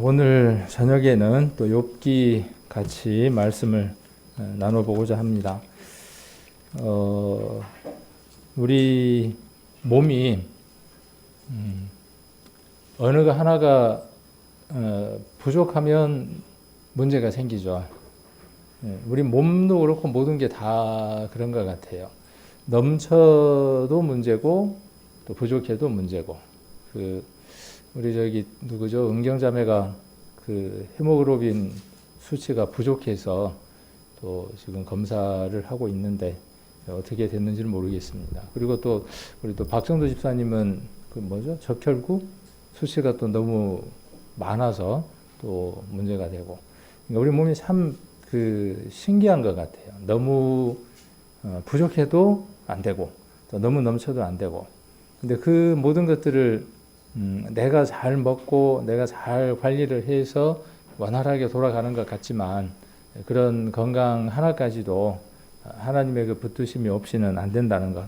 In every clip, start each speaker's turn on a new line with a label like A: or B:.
A: 오늘 저녁에는 또 욥기 같이 말씀을 나눠보고자 합니다. 우리 몸이 어느 거 하나가 부족하면 문제가 생기죠. 우리 몸도 그렇고 모든 게 다 그런 것 같아요. 넘쳐도 문제고 또 부족해도 문제고. 우리 누구죠? 은경자매가 헤모글로빈 수치가 부족해서 또 지금 검사를 하고 있는데 어떻게 됐는지는 모르겠습니다. 그리고 또 우리 또 박정도 집사님은 적혈구 수치가 또 너무 많아서 또 문제가 되고. 그러니까 우리 몸이 참 신기한 것 같아요. 너무 부족해도 안 되고 또 너무 넘쳐도 안 되고. 근데 그 모든 것들을 내가 잘 먹고 내가 잘 관리를 해서 원활하게 돌아가는 것 같지만 그런 건강 하나까지도 하나님의 붙드심이 없이는 안 된다는 것.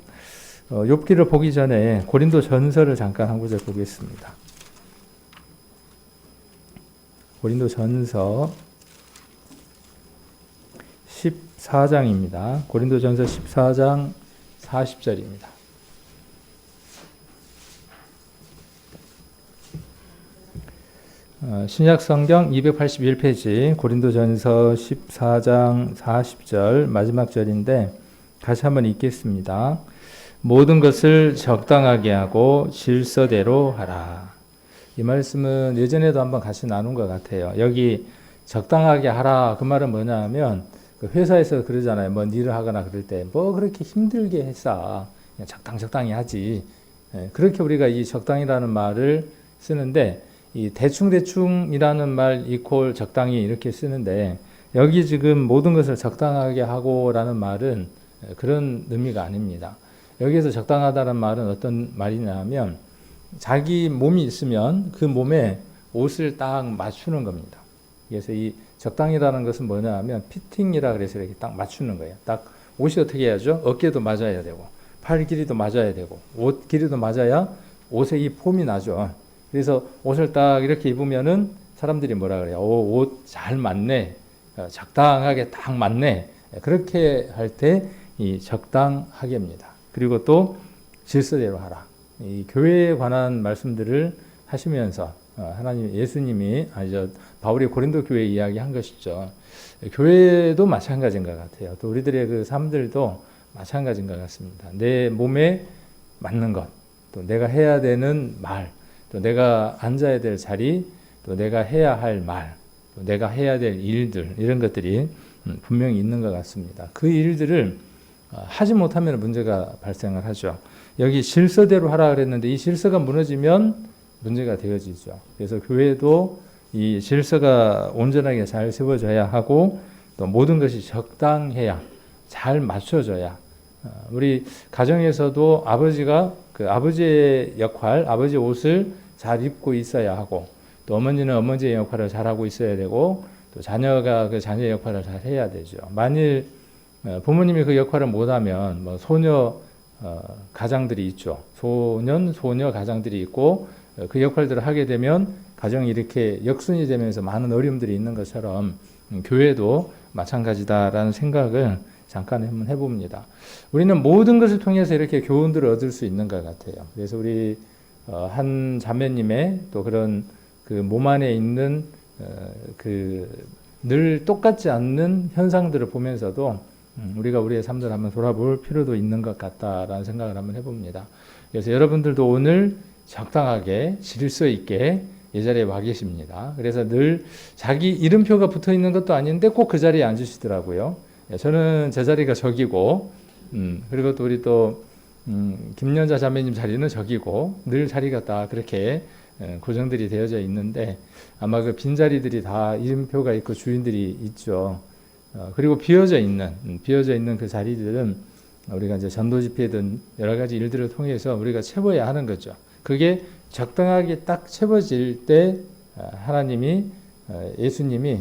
A: 욥기를 보기 전에 고린도 전서를 잠깐 한 구절 보겠습니다. 고린도 전서 14장입니다. 고린도 전서 14장 40절입니다. 신약성경 281페이지 고린도전서 14장 40절 마지막 절인데 같이 한번 읽겠습니다. 모든 것을 적당하게 하고 질서대로 하라. 이 말씀은 예전에도 한번 같이 나눈 것 같아요. 여기 적당하게 하라 그 말은 뭐냐 하면 회사에서 그러잖아요. 뭐 일을 하거나 그럴 때 뭐 그렇게 힘들게 했어. 그냥 적당히 하지. 그렇게 우리가 이 적당이라는 말을 쓰는데 이 대충이라는 말 이퀄 적당히 이렇게 쓰는데 여기 지금 모든 것을 적당하게 하고라는 말은 그런 의미가 아닙니다. 여기에서 적당하다는 말은 어떤 말이냐면 자기 몸이 있으면 그 몸에 옷을 딱 맞추는 겁니다. 그래서 이 적당이라는 것은 뭐냐 하면 피팅이라 그래서 이렇게 딱 맞추는 거예요. 딱 옷이 어떻게 해야죠? 어깨도 맞아야 되고 팔 길이도 맞아야 되고 옷 길이도 맞아야 옷의 이 폼이 나죠. 그래서 옷을 딱 이렇게 입으면은 사람들이 뭐라 그래요? 옷 잘 맞네. 적당하게 딱 맞네. 그렇게 할 때 이 적당하게입니다. 그리고 또 질서대로 하라. 이 교회에 관한 말씀들을 하시면서 예수님이 바울이 고린도 교회 이야기한 것이죠. 교회도 마찬가지인 것 같아요. 또 우리들의 삶들도 마찬가지인 것 같습니다. 내 몸에 맞는 것, 또 내가 해야 되는 말, 또 내가 앉아야 될 자리, 또 내가 해야 할 말, 또 내가 해야 될 일들, 이런 것들이 분명히 있는 것 같습니다. 그 일들을 하지 못하면 문제가 발생을 하죠. 여기 질서대로 하라 그랬는데 이 질서가 무너지면 문제가 되어지죠. 그래서 교회도 이 질서가 온전하게 잘 세워져야 하고 또 모든 것이 적당해야 잘 맞춰져야 우리 가정에서도 아버지가 아버지의 역할, 아버지의 옷을 잘 입고 있어야 하고 또 어머니는 어머니의 역할을 잘하고 있어야 되고 또 자녀가 자녀의 역할을 잘 해야 되죠. 만일 부모님이 그 역할을 못하면 소녀 가장들이 있죠. 소녀 가장들이 있고 그 역할들을 하게 되면 가정이 이렇게 역순이 되면서 많은 어려움들이 있는 것처럼 교회도 마찬가지다라는 생각을 잠깐 한번 해봅니다. 우리는 모든 것을 통해서 이렇게 교훈들을 얻을 수 있는 것 같아요. 그래서 우리 한 자매님의 또 그런 몸 안에 있는 늘 똑같지 않는 현상들을 보면서도 우리가 우리의 삶들을 한번 돌아볼 필요도 있는 것 같다라는 생각을 한번 해봅니다. 그래서 여러분들도 오늘 적당하게 질서 있게 이 자리에 와 계십니다. 그래서 늘 자기 이름표가 붙어 있는 것도 아닌데 꼭 그 자리에 앉으시더라고요. 저는 제 자리가 저기고 그리고 또 우리 김연자 자매님 자리는 저기고 늘 자리가 다 그렇게 고정들이 되어져 있는데 아마 그 빈자리들이 다 이름표가 있고 주인들이 있죠. 그리고 비어져 있는 그 자리들은 우리가 이제 전도 집회든 여러 가지 일들을 통해서 우리가 채워야 하는 거죠. 그게 적당하게 딱 채워질 때 하나님이 예수님이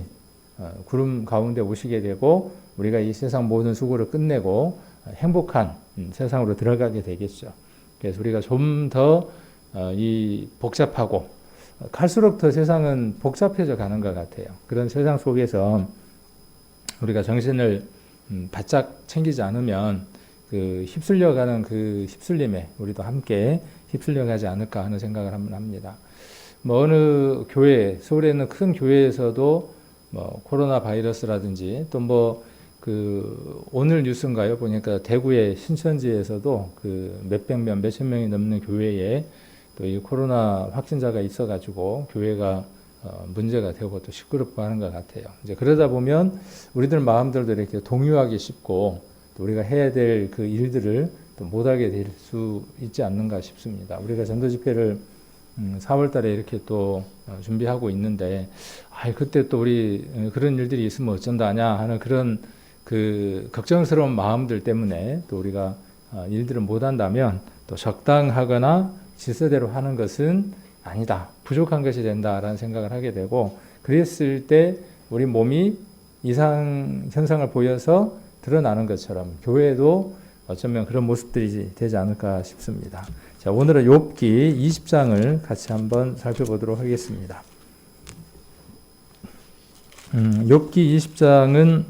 A: 구름 가운데 오시게 되고 우리가 이 세상 모든 수고를 끝내고 행복한 세상으로 들어가게 되겠죠. 그래서 우리가 좀 더 이 복잡하고 갈수록 더 세상은 복잡해져 가는 것 같아요. 그런 세상 속에서 우리가 정신을 바짝 챙기지 않으면 그 휩쓸려가는 그 휩쓸림에 우리도 함께 휩쓸려가지 않을까 하는 생각을 한번 합니다. 뭐 어느 교회, 서울에 있는 큰 교회에서도 뭐 코로나 바이러스라든지 또 뭐 그 오늘 뉴스인가요? 보니까 대구의 신천지에서도 그 몇백 명, 몇천 명이 넘는 교회에 또 이 코로나 확진자가 있어가지고 교회가 문제가 되고 또 시끄럽고 하는 것 같아요. 이제 그러다 보면 우리들 마음들도 이렇게 동요하기 쉽고 또 우리가 해야 될 그 일들을 또 못하게 될 수 있지 않는가 싶습니다. 우리가 전도 집회를 4월 달에 이렇게 또 준비하고 있는데, 그때 또 우리 그런 일들이 있으면 어쩐다냐 하는 그런 그 걱정스러운 마음들 때문에 또 우리가 일들을 못한다면 또 적당하거나 질서대로 하는 것은 아니다. 부족한 것이 된다라는 생각을 하게 되고, 그랬을 때 우리 몸이 이상 현상을 보여서 드러나는 것처럼 교회도 어쩌면 그런 모습들이 되지 않을까 싶습니다. 자, 오늘은 욥기 20장을 같이 한번 살펴보도록 하겠습니다. 욥기 20장은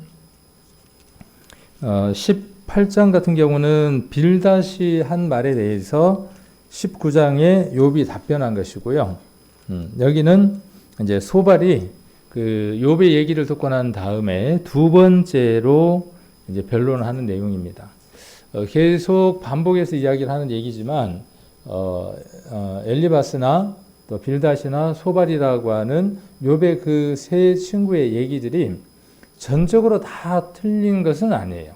A: 18장 같은 경우는 빌닷이 한 말에 대해서 19장에 욥이 답변한 것이고요. 여기는 이제 소발이 그 욥의 얘기를 듣고 난 다음에 두 번째로 이제 변론하는 내용입니다. 계속 반복해서 이야기를 하는 얘기지만 엘리바스나 또 빌닷이나 소발이라고 하는 욥의 그 세 친구의 얘기들이 전적으로 다 틀린 것은 아니에요.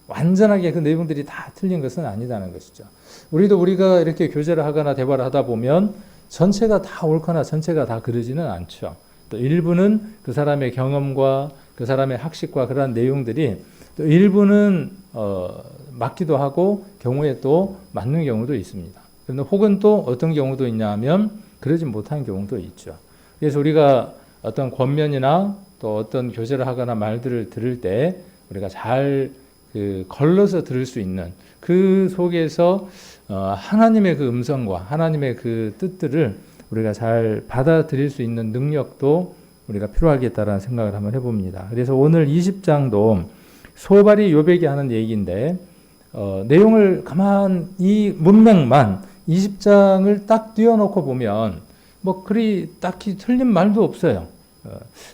A: 완전하게 그 내용들이 다 틀린 것은 아니다는 것이죠. 우리가 이렇게 교제를 하거나 대화를 하다 보면 전체가 다 옳거나 전체가 다 그러지는 않죠. 또 일부는 그 사람의 경험과 그 사람의 학식과 그러한 내용들이 또 일부는 맞기도 하고 경우에 또 맞는 경우도 있습니다. 그런데 혹은 또 어떤 경우도 있냐면 그러지 못한 경우도 있죠. 그래서 우리가 어떤 권면이나 또 어떤 교제를 하거나 말들을 들을 때 우리가 잘 걸러서 들을 수 있는 그 속에서 하나님의 그 음성과 하나님의 그 뜻들을 우리가 잘 받아들일 수 있는 능력도 우리가 필요하겠다라는 생각을 한번 해봅니다. 그래서 오늘 20장도 소발이 욥에게 하는 얘기인데 내용을 가만 이 문맥만 20장을 딱 띄워놓고 보면 뭐 그리 딱히 틀린 말도 없어요.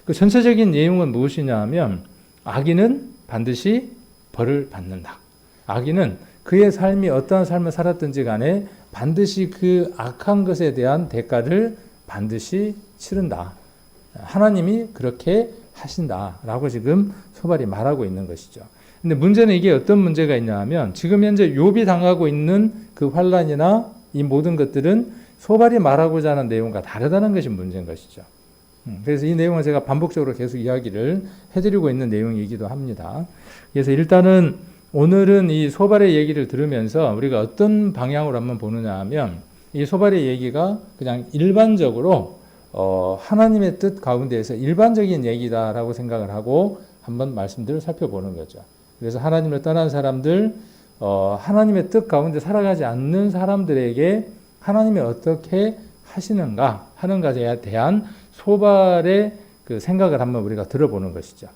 A: 그 전체적인 내용은 무엇이냐 하면 악인은 반드시 벌을 받는다. 악인은 그의 삶이 어떠한 삶을 살았든지 간에 반드시 그 악한 것에 대한 대가를 반드시 치른다. 하나님이 그렇게 하신다라고 지금 소발이 말하고 있는 것이죠. 근데 문제는 이게 어떤 문제가 있냐 하면 지금 현재 욥이 당하고 있는 그 환란이나 이 모든 것들은 소발이 말하고자 하는 내용과 다르다는 것이 문제인 것이죠. 그래서 이 내용을 제가 반복적으로 계속 이야기를 해드리고 있는 내용이기도 합니다. 그래서 일단은 오늘은 이 소발의 얘기를 들으면서 우리가 어떤 방향으로 한번 보느냐 하면 이 소발의 얘기가 그냥 일반적으로 하나님의 뜻 가운데에서 일반적인 얘기다라고 생각을 하고 한번 말씀들을 살펴보는 거죠. 그래서 하나님을 떠난 사람들, 하나님의 뜻 가운데 살아가지 않는 사람들에게 하나님이 어떻게 하시는가 하는 것에 대한 소발의 그 생각을 한번 우리가 들어보는 것이죠.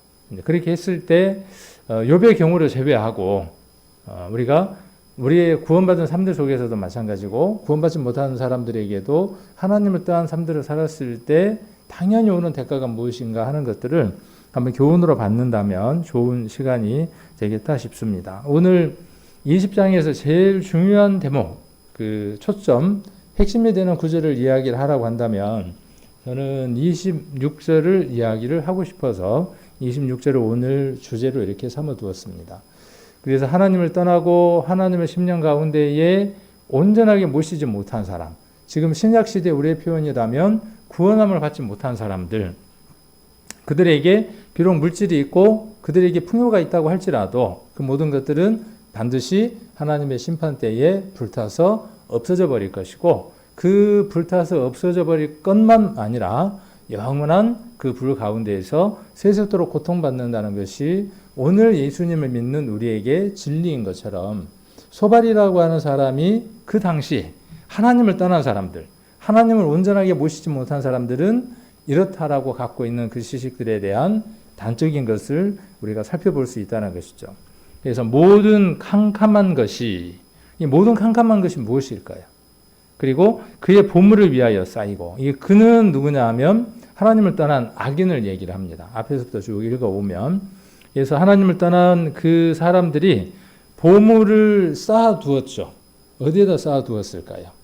A: 그렇게 했을 때 욥의 경우를 제외하고 우리가 우리의 구원받은 삶들 속에서도 마찬가지고 구원받지 못하는 사람들에게도 하나님을 떠난 삶들을 살았을 때 당연히 오는 대가가 무엇인가 하는 것들을 한번 교훈으로 받는다면 좋은 시간이 되겠다 싶습니다. 오늘 20장에서 제일 중요한 대목, 그 초점, 핵심이 되는 구절을 이야기를 하라고 한다면 저는 26절을 이야기를 하고 싶어서 26절을 오늘 주제로 이렇게 삼아두었습니다. 그래서 하나님을 떠나고 하나님의 심령 가운데에 온전하게 모시지 못한 사람, 지금 신약시대 우리의 표현이라면 구원함을 받지 못한 사람들, 그들에게 비록 물질이 있고 그들에게 풍요가 있다고 할지라도 그 모든 것들은 반드시 하나님의 심판대에 불타서 없어져 버릴 것이고 그 불타서 없어져 버릴 것만 아니라 영원한 그 불 가운데에서 세세토록 고통받는다는 것이 오늘 예수님을 믿는 우리에게 진리인 것처럼 소발이라고 하는 사람이 그 당시 하나님을 떠난 사람들, 하나님을 온전하게 모시지 못한 사람들은 이렇다라고 갖고 있는 그 지식들에 대한 단적인 것을 우리가 살펴볼 수 있다는 것이죠. 그래서 모든 캄캄한 것이, 이 모든 캄캄한 것이 무엇일까요? 그리고 그의 보물을 위하여 쌓이고, 이 그는 누구냐 하면 하나님을 떠난 악인을 얘기를 합니다. 앞에서부터 쭉 읽어보면, 그래서 하나님을 떠난 그 사람들이 보물을 쌓아두었죠. 어디에다 쌓아두었을까요?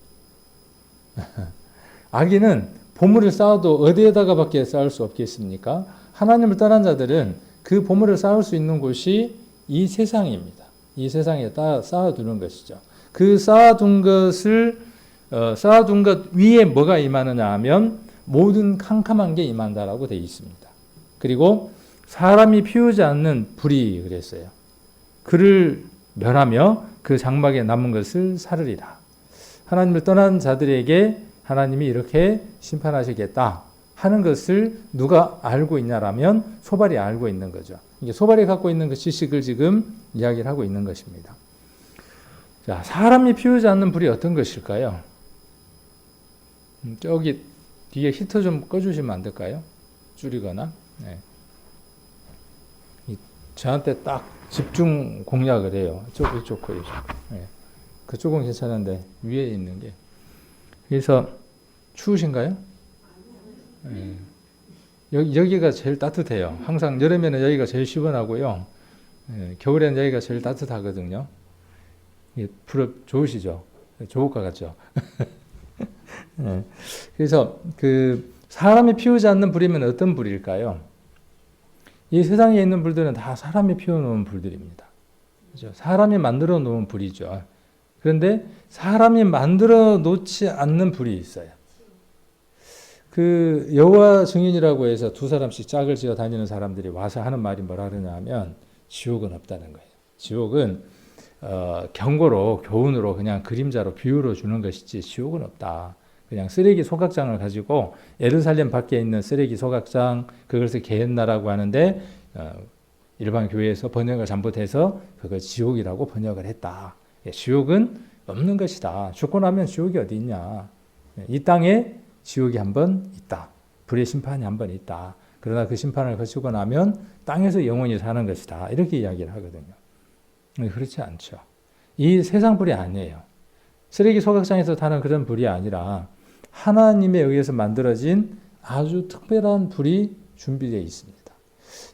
A: 악인은 보물을 쌓아도 어디에다가밖에 쌓을 수 없겠습니까? 하나님을 떠난 자들은 그 보물을 쌓을 수 있는 곳이 이 세상입니다. 이 세상에다 쌓아두는 것이죠. 그 쌓아둔 것 위에 뭐가 임하느냐 하면 모든 캄캄한 게 임한다라고 되어 있습니다. 그리고 사람이 피우지 않는 불이 그랬어요. 그를 멸하며 그 장막에 남은 것을 사르리라. 하나님을 떠난 자들에게 하나님이 이렇게 심판하시겠다 하는 것을 누가 알고 있냐라면 소발이 알고 있는 거죠. 이게 소발이 갖고 있는 그 지식을 지금 이야기를 하고 있는 것입니다. 자, 사람이 피우지 않는 불이 어떤 것일까요? 저기 뒤에 히터 좀 꺼주시면 안 될까요? 줄이거나. 네. 저한테 딱 집중 공략을 해요. 이쪽 거, 이쪽. 네. 그쪽은 괜찮은데 위에 있는 게. 그래서 추우신가요? 네. 여기가 제일 따뜻해요. 항상 여름에는 여기가 제일 시원하고요. 네. 겨울에는 여기가 제일 따뜻하거든요. 좋으시죠? 좋을 것 같죠? 네. 그래서 그 사람이 피우지 않는 불이면 어떤 불일까요? 이 세상에 있는 불들은 다 사람이 피워놓은 불들입니다. 그렇죠? 사람이 만들어 놓은 불이죠. 그런데 사람이 만들어 놓지 않는 불이 있어요. 그 여호와 증인이라고 해서 두 사람씩 짝을 지어 다니는 사람들이 와서 하는 말이 뭐라 그러냐 하면 지옥은 없다는 거예요. 지옥은 경고로, 교훈으로, 그냥 그림자로, 비유로 주는 것이지 지옥은 없다. 그냥 쓰레기 소각장을 가지고 예루살렘 밖에 있는 쓰레기 소각장, 그것을 게헨나라고 하는데 일반 교회에서 번역을 잘못해서 그걸 지옥이라고 번역을 했다. 지옥은 없는 것이다. 죽고 나면 지옥이 어디 있냐. 이 땅에 지옥이 한 번 있다. 불의 심판이 한 번 있다. 그러나 그 심판을 거치고 나면 땅에서 영원히 사는 것이다. 이렇게 이야기를 하거든요. 그렇지 않죠. 이 세상 불이 아니에요. 쓰레기 소각장에서 타는 그런 불이 아니라 하나님에 의해서 만들어진 아주 특별한 불이 준비되어 있습니다.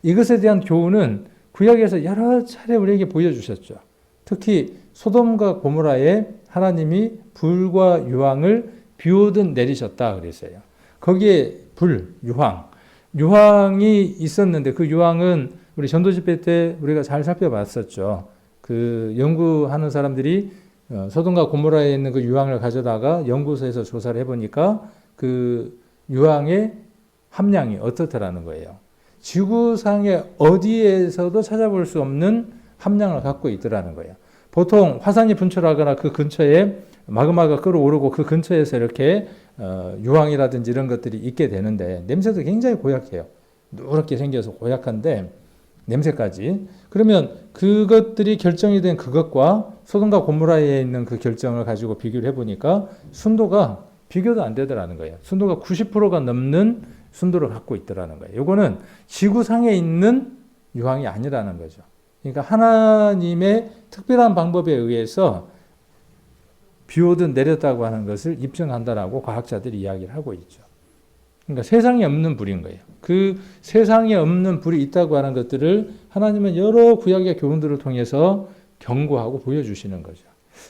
A: 이것에 대한 교훈은 구약에서 여러 차례 우리에게 보여주셨죠. 특히 소돔과 고모라에 하나님이 불과 유황을 비오듯 내리셨다 그랬어요. 거기에 불, 유황이 있었는데 그 유황은 우리 전도집회 때 우리가 잘 살펴봤었죠. 그 연구하는 사람들이 소돔과 고모라에 있는 그 유황을 가져다가 연구소에서 조사를 해보니까 그 유황의 함량이 어떻더라는 거예요. 지구상의 어디에서도 찾아볼 수 없는 함량을 갖고 있더라는 거예요. 보통 화산이 분출하거나 그 근처에 마그마가 끓어오르고 그 근처에서 이렇게 유황이라든지 이런 것들이 있게 되는데 냄새도 굉장히 고약해요. 누렇게 생겨서 고약한데 냄새까지. 그러면 그것들이 결정이 된 그것과 소돔과 고모라에 있는 그 결정을 가지고 비교를 해보니까 순도가 비교도 안 되더라는 거예요. 순도가 90%가 넘는 순도를 갖고 있더라는 거예요. 이거는 지구상에 있는 유황이 아니라는 거죠. 그러니까 하나님의 특별한 방법에 의해서 비오듯 내렸다고 하는 것을 입증한다라고 과학자들이 이야기를 하고 있죠. 그러니까 세상에 없는 불인 거예요. 그 세상에 없는 불이 있다고 하는 것들을 하나님은 여러 구약의 교훈들을 통해서 경고하고 보여주시는 거죠.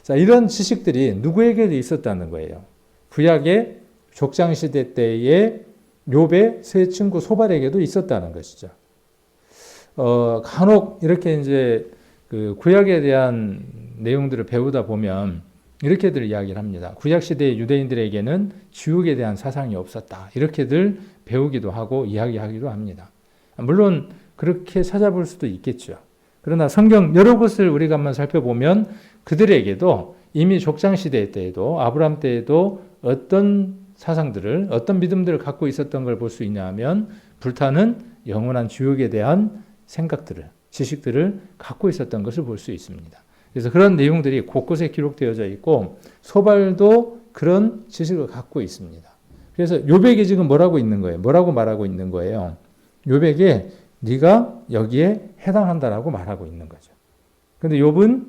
A: 자, 이런 지식들이 누구에게도 있었다는 거예요. 구약의 족장시대 때의 욥의 세 친구 소발에게도 있었다는 것이죠. 간혹 이렇게 이제 그 구약에 대한 내용들을 배우다 보면 이렇게들 이야기를 합니다. 구약시대의 유대인들에게는 지옥에 대한 사상이 없었다. 이렇게들 배우기도 하고 이야기하기도 합니다. 물론 그렇게 찾아볼 수도 있겠죠. 그러나 성경 여러 곳을 우리가 한번 살펴보면 그들에게도 이미 족장시대 때에도 아브라함 때에도 어떤 사상들을, 어떤 믿음들을 갖고 있었던 걸 볼 수 있냐 하면 불타는 영원한 지옥에 대한 생각들을, 지식들을 갖고 있었던 것을 볼 수 있습니다. 그래서 그런 내용들이 곳곳에 기록되어져 있고 소발도 그런 지식을 갖고 있습니다. 그래서 욥에게 지금 뭐라고 있는 거예요? 뭐라고 말하고 있는 거예요? 욥에게 네가 여기에 해당한다라고 말하고 있는 거죠. 근데 욥은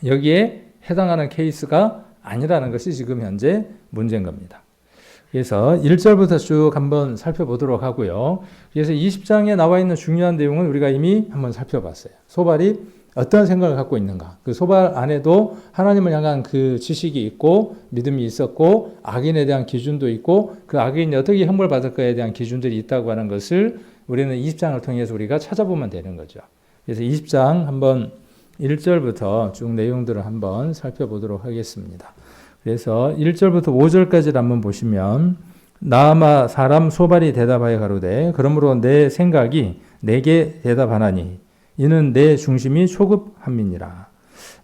A: 여기에 해당하는 케이스가 아니라는 것이 지금 현재 문제인 겁니다. 그래서 1절부터 쭉 한번 살펴보도록 하고요. 그래서 20장에 나와 있는 중요한 내용은 우리가 이미 한번 살펴봤어요. 소발이 어떤 생각을 갖고 있는가. 그 소발 안에도 하나님을 향한 그 지식이 있고 믿음이 있었고 악인에 대한 기준도 있고 그 악인이 어떻게 형벌받을 거에 대한 기준들이 있다고 하는 것을 우리는 20장을 통해서 우리가 찾아보면 되는 거죠. 그래서 20장 한번 1절부터 쭉 내용들을 한번 살펴보도록 하겠습니다. 그래서 1절부터 5절까지를 한번 보시면 나아마 사람 소발이 대답하여 가로되 그러므로 내 생각이 내게 대답하나니 이는 내 중심이 초급함이니라.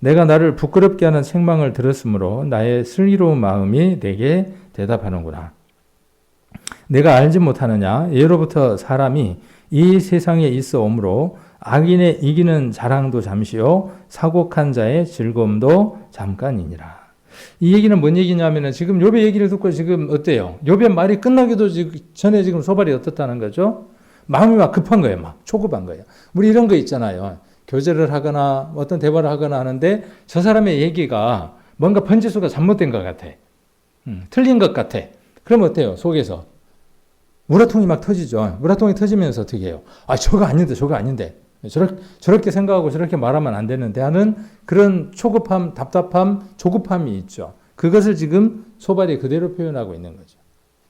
A: 내가 나를 부끄럽게 하는 책망을 들었으므로 나의 슬기로운 마음이 내게 대답하는구나. 내가 알지 못하느냐? 예로부터 사람이 이 세상에 있어 오므로 악인의 이기는 자랑도 잠시요 사곡한 자의 즐거움도 잠깐이니라. 이 얘기는 뭔 얘기냐면은 지금 욥의 얘기를 듣고 지금 어때요? 욥의 말이 끝나기도 전에 지금 소발이 어떻다는 거죠? 마음이 막 급한 거예요. 막 초급한 거예요. 우리 이런 거 있잖아요. 교제를 하거나 어떤 대화를 하거나 하는데 저 사람의 얘기가 뭔가 번지수가 잘못된 것 같아. 틀린 것 같아. 그럼 어때요? 속에서 우라통이 막 터지죠. 우라통이 터지면서 어떻게 해요? 아, 저거 아닌데, 저거 아닌데. 저렇게 생각하고 저렇게 말하면 안 되는데 하는 그런 초급함, 답답함, 조급함이 있죠. 그것을 지금 소발이 그대로 표현하고 있는 거죠.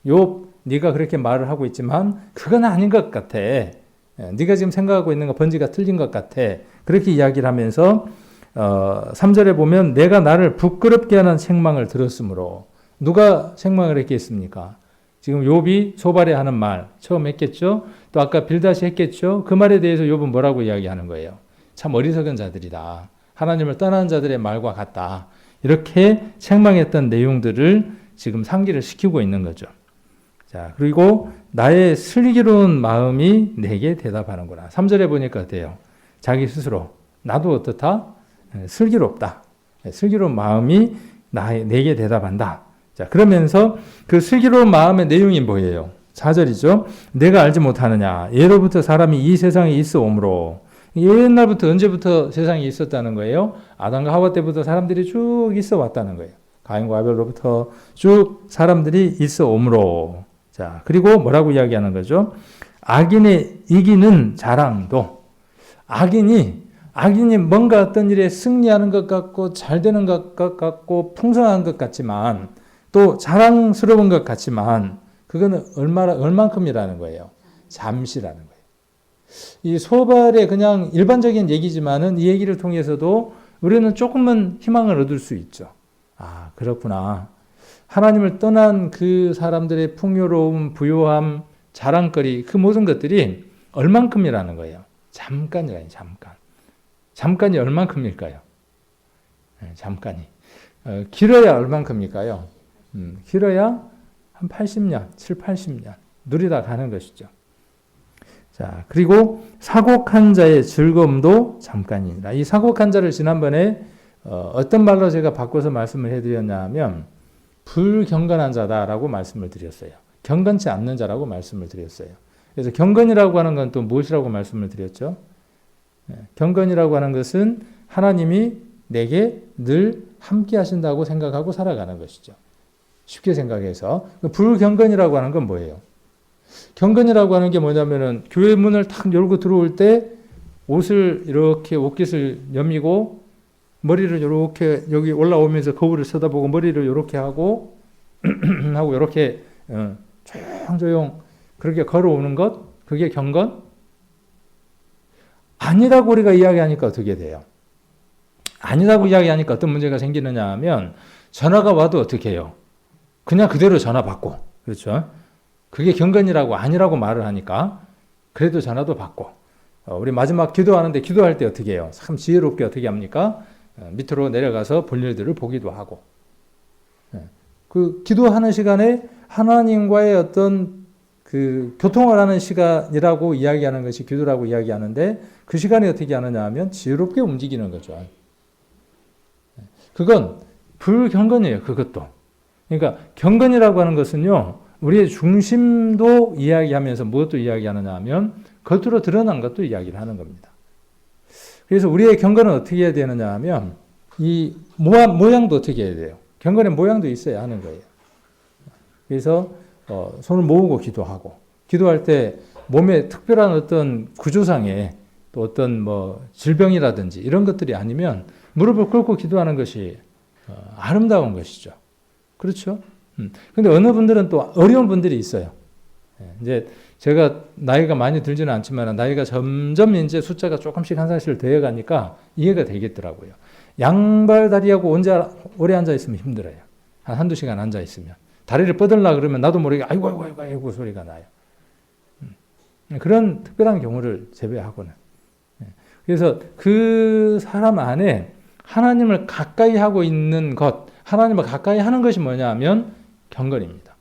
A: 욥, 네가 그렇게 말을 하고 있지만 그건 아닌 것 같아. 네가 지금 생각하고 있는 거 번지가 틀린 것 같아. 그렇게 이야기를 하면서 3절에 보면 내가 나를 부끄럽게 하는 책망을 들었으므로 누가 책망을 했겠습니까? 지금 욥이 소발에 하는 말 처음 했겠죠. 또 아까 빌닷이 했겠죠. 그 말에 대해서 욥은 뭐라고 이야기하는 거예요? 참 어리석은 자들이다. 하나님을 떠난 자들의 말과 같다. 이렇게 책망했던 내용들을 지금 상기를 시키고 있는 거죠. 자, 그리고 나의 슬기로운 마음이 내게 대답하는구나. 3절에 보니까 어때요? 자기 스스로 나도 어떻다? 슬기롭다. 슬기로운 마음이 내게 대답한다. 자, 그러면서 그 슬기로운 마음의 내용이 뭐예요? 4절이죠. 내가 알지 못하느냐. 예로부터 사람이 이 세상에 있어 오므로. 옛날부터 언제부터 세상에 있었다는 거예요? 아담과 하와 때부터 사람들이 쭉 있어 왔다는 거예요. 가인과 아벨로부터 쭉 사람들이 있어 오므로. 자, 그리고 뭐라고 이야기하는 거죠? 악인의 이기는 자랑도. 악인이 뭔가 어떤 일에 승리하는 것 같고 잘 되는 것 같고 풍성한 것 같지만 또 자랑스러운 것 같지만 그거는 얼만큼이라는 거예요. 잠시라는 거예요. 이 소발의 그냥 일반적인 얘기지만은 이 얘기를 통해서도 우리는 조금은 희망을 얻을 수 있죠. 아, 그렇구나. 하나님을 떠난 그 사람들의 풍요로움, 부요함, 자랑거리 그 모든 것들이 얼만큼이라는 거예요. 잠깐이라니, 잠깐. 잠깐이 얼만큼일까요? 잠깐이. 길어야 얼만큼일까요? 길어야 한 80년, 7, 80년 누리다 가는 것이죠. 자, 그리고 사곡한 자의 즐거움도 잠깐이니라. 이 사곡한 자를 지난번에 어떤 말로 제가 바꿔서 말씀을 해드렸냐 하면 불경건한 자다라고 말씀을 드렸어요. 경건치 않는 자라고 말씀을 드렸어요. 그래서 경건이라고 하는 건 또 무엇이라고 말씀을 드렸죠? 경건이라고 하는 것은 하나님이 내게 늘 함께 하신다고 생각하고 살아가는 것이죠. 쉽게 생각해서. 불경건이라고 하는 건 뭐예요? 경건이라고 하는 게 뭐냐면은 교회 문을 탁 열고 들어올 때 옷을 이렇게 옷깃을 여미고 머리를 이렇게 여기 올라오면서 거울을 쳐다보고 머리를 이렇게 하고 하고 이렇게 조용조용 그렇게 걸어오는 것, 그게 경건? 아니라고 우리가 이야기하니까 어떻게 돼요? 아니라고 이야기하니까 어떤 문제가 생기느냐 하면 전화가 와도 어떻게 해요? 그냥 그대로 전화 받고, 그렇죠? 그게 경건이라고 아니라고 말을 하니까 그래도 전화도 받고 우리 마지막 기도하는데 기도할 때 어떻게 해요? 참 지혜롭게 어떻게 합니까? 밑으로 내려가서 볼일들을 보기도 하고 그 기도하는 시간에 하나님과의 어떤 그 교통을 하는 시간이라고 이야기하는 것이 기도라고 이야기하는데 그 시간에 어떻게 하느냐 하면 지혜롭게 움직이는 거죠. 그건 불경건이에요. 그것도. 그러니까 경건이라고 하는 것은요, 우리의 중심도 이야기하면서 무엇도 이야기하느냐 하면 겉으로 드러난 것도 이야기를 하는 겁니다. 그래서 우리의 경건은 어떻게 해야 되느냐 하면 이 모양도 어떻게 해야 돼요? 경건의 모양도 있어야 하는 거예요. 그래서 손을 모으고 기도하고, 기도할 때 몸에 특별한 어떤 구조상의 또 어떤 질병이라든지 이런 것들이 아니면 무릎을 꿇고 기도하는 것이 아름다운 것이죠. 그렇죠? 근데 어느 분들은 또 어려운 분들이 있어요. 이제 제가 나이가 많이 들지는 않지만 나이가 점점 이제 숫자가 조금씩 한 살씩 되어 가니까 이해가 되겠더라고요. 양발 다리하고 오래 앉아 있으면 힘들어요. 한두 시간 앉아 있으면. 다리를 뻗으려고 그러면 나도 모르게 아이고 소리가 나요. 그런 특별한 경우를 제외하고는. 그래서 그 사람 안에 하나님을 가까이 하고 있는 것, 하나님을 가까이 하는 것이 뭐냐 하면 경건입니다.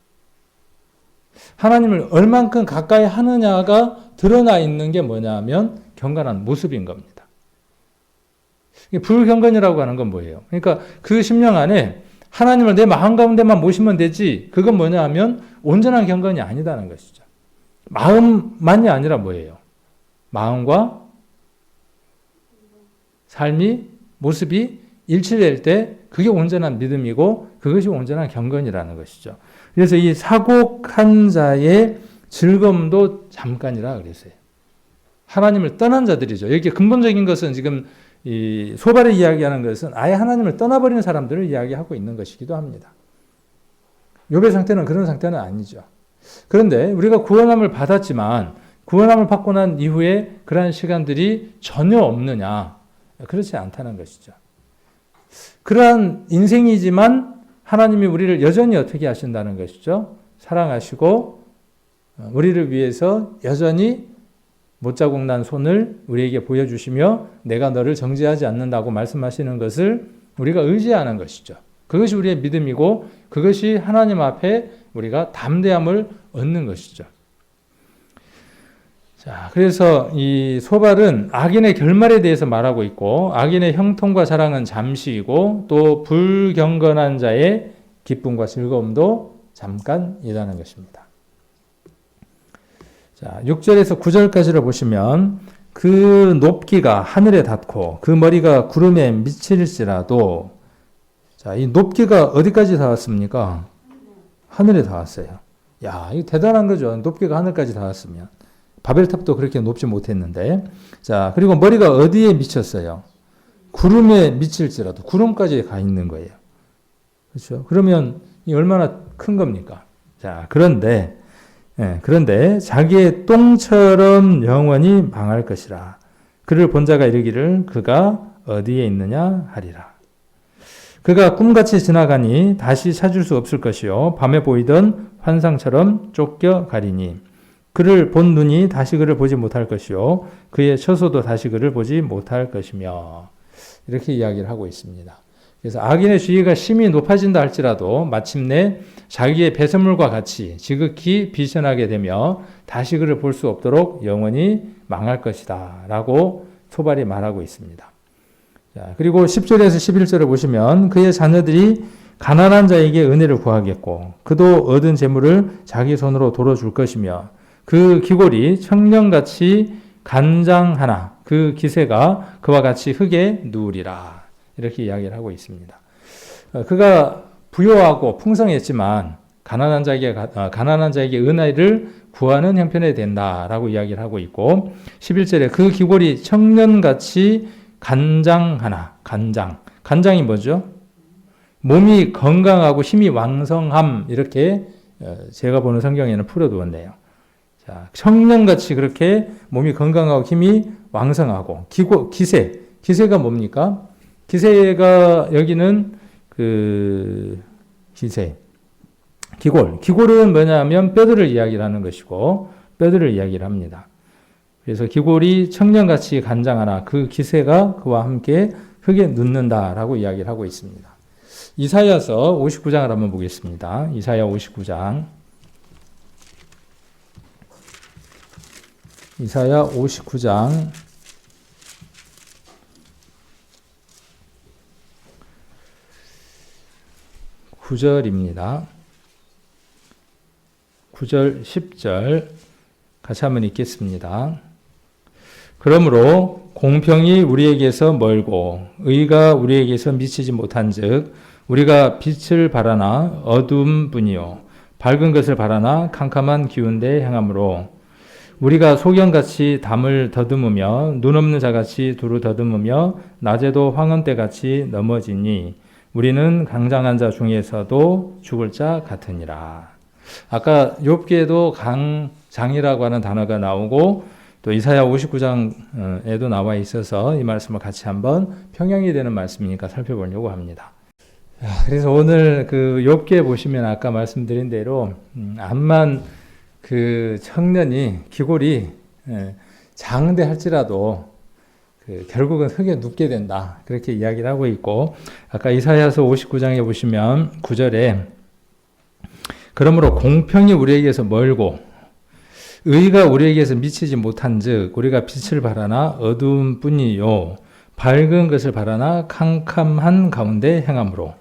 A: 하나님을 얼만큼 가까이 하느냐가 드러나 있는 게 뭐냐 하면 경건한 모습인 겁니다. 불경건이라고 하는 건 뭐예요? 그러니까 그 심령 안에 하나님을 내 마음 가운데만 모시면 되지, 그건 뭐냐 하면 온전한 경건이 아니다는 것이죠. 마음만이 아니라 뭐예요? 마음과 삶이, 모습이 일치될 때 그게 온전한 믿음이고 그것이 온전한 경건이라는 것이죠. 그래서 이 사곡한 자의 즐거움도 잠깐이라 그랬어요. 하나님을 떠난 자들이죠. 여기 근본적인 것은 지금 이 소발이 이야기하는 것은 아예 하나님을 떠나버리는 사람들을 이야기하고 있는 것이기도 합니다. 욥의 상태는 그런 상태는 아니죠. 그런데 우리가 구원함을 받았지만 구원함을 받고 난 이후에 그러한 시간들이 전혀 없느냐? 그렇지 않다는 것이죠. 그러한 인생이지만 하나님이 우리를 여전히 어떻게 하신다는 것이죠? 사랑하시고 우리를 위해서 여전히 못자국 난 손을 우리에게 보여주시며 내가 너를 정죄하지 않는다고 말씀하시는 것을 우리가 의지하는 것이죠. 그것이 우리의 믿음이고 그것이 하나님 앞에 우리가 담대함을 얻는 것이죠. 자, 그래서 이 소발은 악인의 결말에 대해서 말하고 있고 악인의 형통과 자랑은 잠시이고 또 불경건한 자의 기쁨과 즐거움도 잠깐이라는 것입니다. 자, 6절에서 9절까지를 보시면 그 높기가 하늘에 닿고 그 머리가 구름에 미칠지라도 자, 이 높기가 어디까지 닿았습니까? 하늘에 닿았어요. 야, 이거 대단한 거죠. 높기가 하늘까지 닿았으면. 바벨탑도 그렇게 높지 못했는데. 자, 그리고 머리가 어디에 미쳤어요? 구름에 미칠지라도 구름까지 가 있는 거예요. 그렇죠? 그러면 이 얼마나 큰 겁니까? 자, 그런데 자기의 똥처럼 영원히 망할 것이라. 그를 본 자가 이르기를 그가 어디에 있느냐 하리라. 그가 꿈같이 지나가니 다시 찾을 수 없을 것이요 밤에 보이던 환상처럼 쫓겨가리니 그를 본 눈이 다시 그를 보지 못할 것이요 그의 처소도 다시 그를 보지 못할 것이며 이렇게 이야기를 하고 있습니다. 그래서 악인의 지위가 심히 높아진다 할지라도 마침내 자기의 배설물과 같이 지극히 비천하게 되며 다시 그를 볼 수 없도록 영원히 망할 것이다 라고 소발이 말하고 있습니다. 자, 그리고 10절에서 11절을 보시면 그의 자녀들이 가난한 자에게 은혜를 구하겠고 그도 얻은 재물을 자기 손으로 돌어줄 것이며 그 기골이 청년같이 간장하나 그 기세가 그와 같이 흙에 누우리라 이렇게 이야기를 하고 있습니다. 그가 부요하고 풍성했지만 가난한 자에게 은혜를 구하는 형편에 된다라고 이야기를 하고 있고 11절에 그 기골이 청년같이 간장하나 간장이 뭐죠? 몸이 건강하고 힘이 왕성함 이렇게 제가 보는 성경에는 풀어두었네요. 자, 청년같이 그렇게 몸이 건강하고 힘이 왕성하고 기세가 뭡니까? 기세가 여기는 기골은 뭐냐면 뼈들을 이야기를 하는 것이고 뼈들을 이야기를 합니다. 그래서 기골이 청년같이 간장하나 그 기세가 그와 함께 흙에 눕는다라고 이야기를 하고 있습니다. 이사야서 59장을 한번 보겠습니다. 이사야 59장. 이사야 59장 9절입니다. 9절, 10절 같이 한번 읽겠습니다. 그러므로 공평이 우리에게서 멀고 의가 우리에게서 미치지 못한즉 우리가 빛을 바라나 어두움 뿐이요 밝은 것을 바라나 캄캄한 기운대 행함으로 우리가 소경같이 담을 더듬으며 눈 없는 자같이 두루 더듬으며 낮에도 황혼때같이 넘어지니 우리는 강장한 자 중에서도 죽을 자 같으니라. 아까 욥기에도 강장이라고 하는 단어가 나오고 또 이사야 59장에도 나와 있어서 이 말씀을 같이 한번 평행이 되는 말씀이니까 살펴보려고 합니다. 그래서 오늘 그 욥기에 보시면 아까 말씀드린 대로 암만 그 청년이 기골이 장대할지라도 결국은 흙에 눕게 된다. 그렇게 이야기를 하고 있고 아까 이사야서 59장에 보시면 9절에 그러므로 공평이 우리에게서 멀고 의가 우리에게서 미치지 못한즉 우리가 빛을 바라나 어두움 뿐이요 밝은 것을 바라나 캄캄한 가운데 행함으로.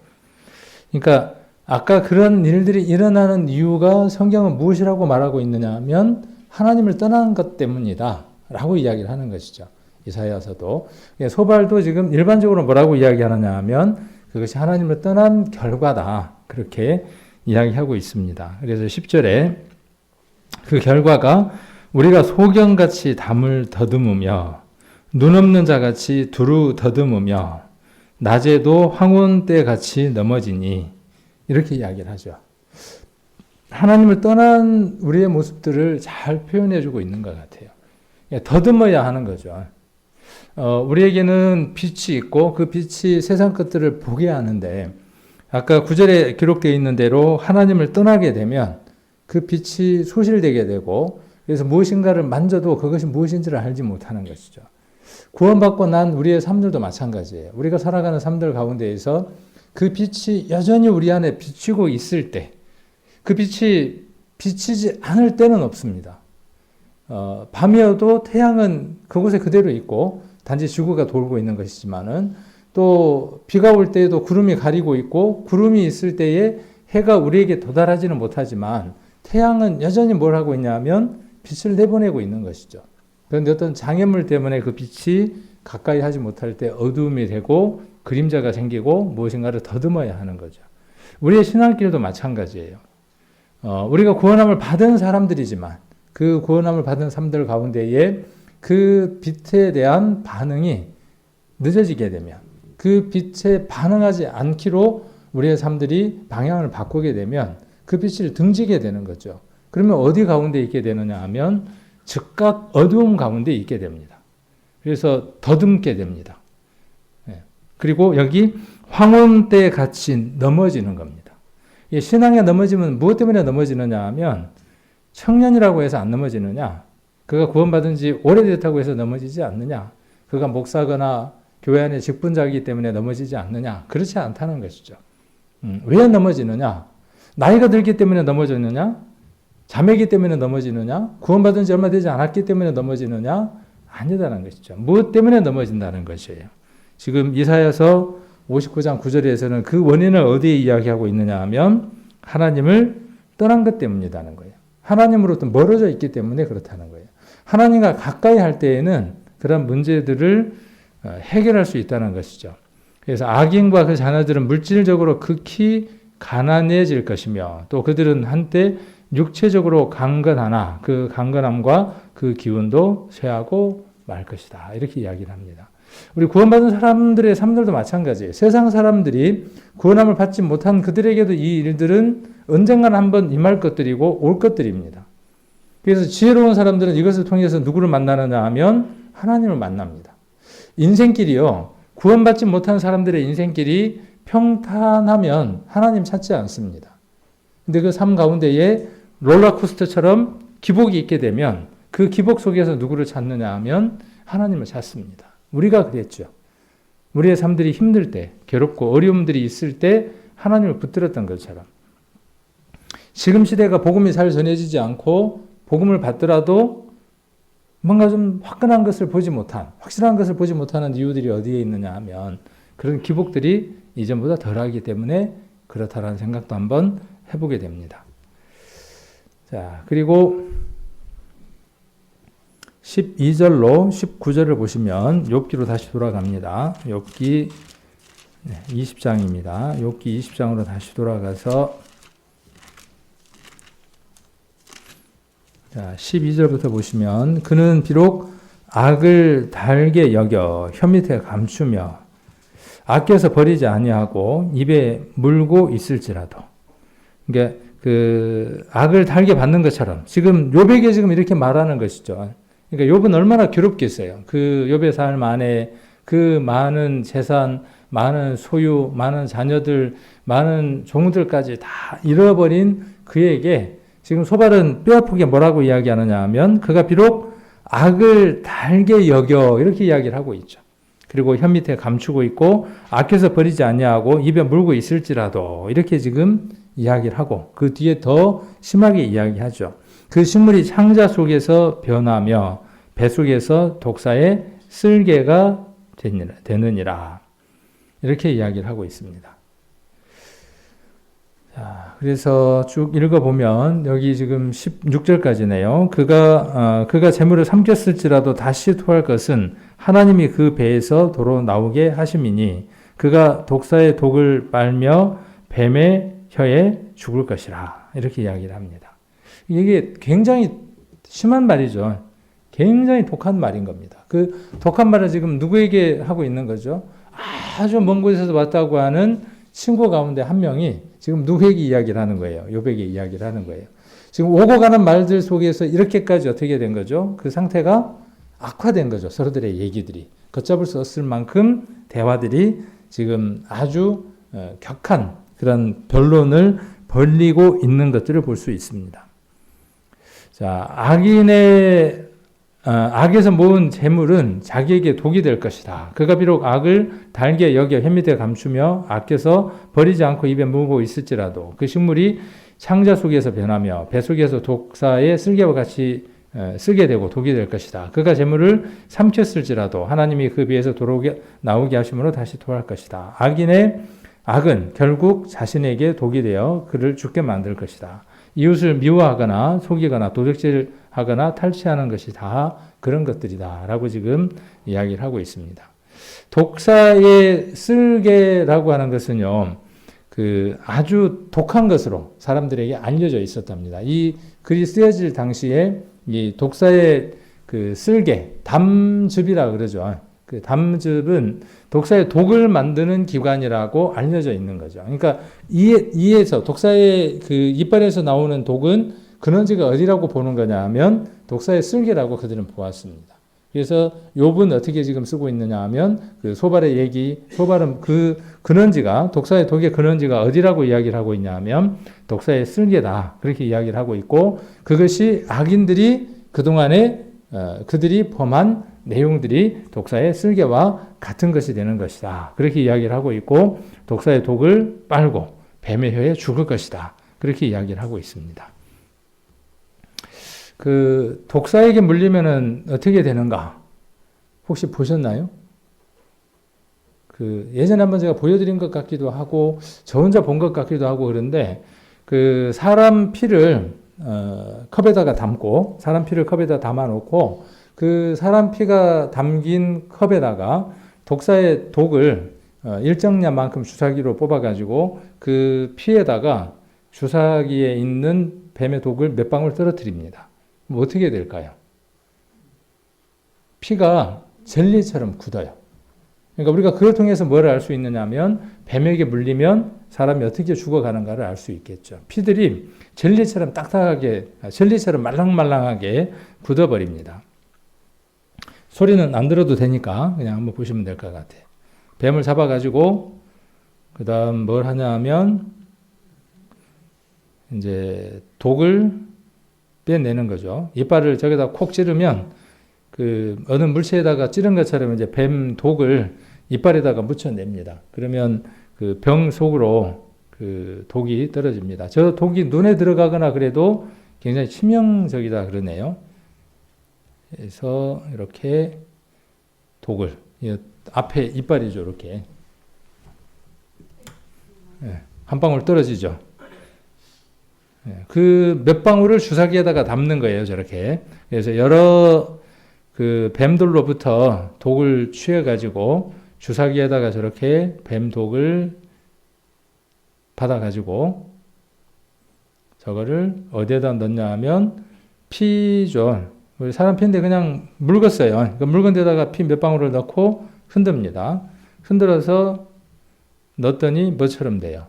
A: 그러니까 아까 그런 일들이 일어나는 이유가 성경은 무엇이라고 말하고 있느냐 하면 하나님을 떠난 것 때문이다 라고 이야기를 하는 것이죠. 이사야서도. 소발도 지금 일반적으로 뭐라고 이야기하느냐 하면 그것이 하나님을 떠난 결과다. 그렇게 이야기하고 있습니다. 그래서 10절에 그 결과가 우리가 소경같이 담을 더듬으며 눈 없는 자같이 두루 더듬으며 낮에도 황혼때같이 넘어지니 이렇게 이야기를 하죠. 하나님을 떠난 우리의 모습들을 잘 표현해주고 있는 것 같아요. 더듬어야 하는 거죠. 우리에게는 빛이 있고 그 빛이 세상 것들을 보게 하는데 아까 9절에 기록되어 있는 대로 하나님을 떠나게 되면 그 빛이 소실되게 되고 그래서 무엇인가를 만져도 그것이 무엇인지를 알지 못하는 것이죠. 구원받고 난 우리의 삶들도 마찬가지예요. 우리가 살아가는 삶들 가운데에서 그 빛이 여전히 우리 안에 비치고 있을 때, 그 빛이 비치지 않을 때는 없습니다. 밤이어도 태양은 그곳에 그대로 있고 단지 지구가 돌고 있는 것이지만은 또 비가 올 때에도 구름이 가리고 있고 구름이 있을 때에 해가 우리에게 도달하지는 못하지만 태양은 여전히 뭘 하고 있냐면 빛을 내보내고 있는 것이죠. 그런데 어떤 장애물 때문에 그 빛이 가까이 하지 못할 때 어두움이 되고 그림자가 생기고 무엇인가를 더듬어야 하는 거죠. 우리의 신앙길도 마찬가지예요. 우리가 구원함을 받은 사람들이지만 그 구원함을 받은 삶들 가운데에 그 빛에 대한 반응이 늦어지게 되면 그 빛에 반응하지 않기로 우리의 삶들이 방향을 바꾸게 되면 그 빛을 등지게 되는 거죠. 그러면 어디 가운데 있게 되느냐 하면 즉각 어두움 가운데 있게 됩니다. 그래서 더듬게 됩니다. 그리고 여기 황혼때 같이 넘어지는 겁니다. 신앙에 넘어지면 무엇 때문에 넘어지느냐 하면 청년이라고 해서 안 넘어지느냐? 그가 구원받은 지 오래됐다고 해서 넘어지지 않느냐? 그가 목사거나 교회 안에 직분자이기 때문에 넘어지지 않느냐? 그렇지 않다는 것이죠. 왜 넘어지느냐? 나이가 들기 때문에 넘어졌느냐? 자매이기 때문에 넘어지느냐? 구원받은 지 얼마 되지 않았기 때문에 넘어지느냐? 아니다는 것이죠. 무엇 때문에 넘어진다는 것이에요. 지금 이사야서 59장 9절에서는 그 원인을 어디에 이야기하고 있느냐 하면 하나님을 떠난 것 때문이라는 거예요. 하나님으로부터 멀어져 있기 때문에 그렇다는 거예요. 하나님과 가까이 할 때에는 그런 문제들을 해결할 수 있다는 것이죠. 그래서 악인과 그 자녀들은 물질적으로 극히 가난해질 것이며 또 그들은 한때 육체적으로 강건하나 그 강건함과 그 기운도 쇠하고 말 것이다. 이렇게 이야기를 합니다. 우리 구원받은 사람들의 삶들도 마찬가지예요. 세상 사람들이 구원함을 받지 못한 그들에게도 이 일들은 언젠가는 한번 임할 것들이고 올 것들입니다. 그래서 지혜로운 사람들은 이것을 통해서 누구를 만나느냐 하면 하나님을 만납니다. 인생길이요. 구원받지 못한 사람들의 인생길이 평탄하면 하나님 찾지 않습니다. 근데 그 삶 가운데에 롤러코스터처럼 기복이 있게 되면 그 기복 속에서 누구를 찾느냐 하면 하나님을 찾습니다. 우리가 그랬죠. 우리의 삶들이 힘들 때, 괴롭고 어려움들이 있을 때 하나님을 붙들었던 것처럼 지금 시대가 복음이 잘 전해지지 않고 복음을 받더라도 뭔가 좀 화끈한 것을 보지 못한, 확실한 것을 보지 못하는 이유들이 어디에 있느냐 하면 그런 기복들이 이전보다 덜하기 때문에 그렇다라는 생각도 한번 해보게 됩니다. 자, 그리고 12절로 19절을 보시면 욥기로 다시 돌아갑니다. 욥기 20장입니다. 욥기 20장으로 다시 돌아가서 자, 12절부터 보시면 그는 비록 악을 달게 여겨 혀 밑에 감추며 아껴서 버리지 아니하고 입에 물고 있을지라도, 그러니까 그 악을 달게 받는 것처럼 지금 욥에게 지금 이렇게 말하는 것이죠. 그러니까 욥은 얼마나 괴롭겠어요. 그 욥의 삶 안에 그 많은 재산, 많은 소유, 많은 자녀들, 많은 종들까지 다 잃어버린 그에게 지금 소발은 뼈아프게 뭐라고 이야기하느냐 하면 그가 비록 악을 달게 여겨 이렇게 이야기를 하고 있죠. 그리고 혀 밑에 감추고 있고 아껴서 버리지 아니하고 입에 물고 있을지라도 이렇게 지금 이야기를 하고 그 뒤에 더 심하게 이야기하죠. 그 식물이 창자 속에서 변하며 배 속에서 독사의 쓸개가 되느니라. 이렇게 이야기를 하고 있습니다. 자, 그래서 쭉 읽어보면 여기 지금 16절까지네요. 그가 재물을 삼켰을지라도 다시 토할 것은 하나님이 그 배에서 도로 나오게 하심이니 그가 독사의 독을 빨며 뱀의 혀에 죽을 것이라. 이렇게 이야기를 합니다. 이게 굉장히 심한 말이죠. 굉장히 독한 말인 겁니다. 그 독한 말을 지금 누구에게 하고 있는 거죠? 아주 먼 곳에서 왔다고 하는 친구 가운데 한 명이 지금 누구에게 이야기를 하는 거예요? 욥에게 이야기를 하는 거예요. 지금 오고 가는 말들 속에서 이렇게까지 어떻게 된 거죠? 그 상태가 악화된 거죠. 서로들의 얘기들이. 걷잡을 수 없을 만큼 대화들이 지금 아주 격한 그런 변론을 벌리고 있는 것들을 볼 수 있습니다. 자, 악에서 모은 재물은 자기에게 독이 될 것이다. 그가 비록 악을 달게 여겨 혀 밑에 감추며 아껴서 버리지 않고 입에 물고 있을지라도 그 식물이 창자 속에서 변하며 배 속에서 독사의 쓸개와 같이 쓰게 되고 독이 될 것이다. 그가 재물을 삼켰을지라도 하나님이 그 배에서 나오게 하심으로 다시 토할 것이다. 악은 결국 자신에게 독이 되어 그를 죽게 만들 것이다. 이웃을 미워하거나 속이거나 도적질하거나 탈취하는 것이 다 그런 것들이다 라고 지금 이야기를 하고 있습니다. 독사의 쓸개라고 하는 것은요, 그 아주 독한 것으로 사람들에게 알려져 있었답니다. 이 글이 쓰여질 당시에 이 독사의 그 쓸개, 담즙이라 그러죠. 그 담즙은 독사의 독을 만드는 기관이라고 알려져 있는 거죠. 그러니까 이에서 독사의 그 이빨에서 나오는 독은 근원지가 어디라고 보는 거냐 하면 독사의 쓸개라고 그들은 보았습니다. 그래서 욥은 어떻게 지금 쓰고 있느냐 하면 그 소발은 그 근원지가 독사의 독의 근원지가 어디라고 이야기를 하고 있냐 하면 독사의 쓸개다. 그렇게 이야기를 하고 있고 그것이 악인들이 그동안에 그들이 범한 내용들이 독사의 쓸개와 같은 것이 되는 것이다. 그렇게 이야기를 하고 있고 독사의 독을 빨고 뱀의 혀에 죽을 것이다. 그렇게 이야기를 하고 있습니다. 그 독사에게 물리면은 어떻게 되는가? 혹시 보셨나요? 그 예전에 한번 제가 보여드린 것 같기도 하고 저 혼자 본 것 같기도 하고 그런데 그 사람 피를 컵에다가 담고 사람 피를 컵에다 담아 놓고 그 사람 피가 담긴 컵에다가 독사의 독을 일정량만큼 주사기로 뽑아가지고 그 피에다가 주사기에 있는 뱀의 독을 몇 방울 떨어뜨립니다. 뭐 어떻게 될까요? 피가 젤리처럼 굳어요. 그러니까 우리가 그걸 통해서 뭘 알 수 있느냐 하면 뱀에게 물리면 사람이 어떻게 죽어가는가를 알 수 있겠죠. 피들이 젤리처럼 딱딱하게, 젤리처럼 말랑말랑하게 굳어버립니다. 소리는 안 들어도 되니까 그냥 한번 보시면 될 것 같아요. 뱀을 잡아가지고 그 다음 뭘 하냐 하면 이제 독을 빼내는 거죠. 이빨을 저기다 콕 찌르면 그 어느 물체에다가 찌른 것처럼 이제 뱀 독을 이빨에다가 묻혀냅니다. 그러면 그 병 속으로 그 독이 떨어집니다. 저 독이 눈에 들어가거나 그래도 굉장히 치명적이다 그러네요. 그래서 이렇게 독을 앞에 이빨이죠, 이렇게. 네. 한 방울 떨어지죠. 그 몇 방울을 주사기에다가 담는 거예요, 저렇게. 그래서 여러 그 뱀들로부터 독을 취해가지고 주사기에다가 저렇게 뱀 독을 받아가지고 저거를 어디에다 넣냐 하면 피죠. 우리 사람 피인데 그냥 묽었어요. 그 묽은 데다가 피 몇 방울을 넣고 흔듭니다. 흔들어서 넣었더니 뭐처럼 돼요?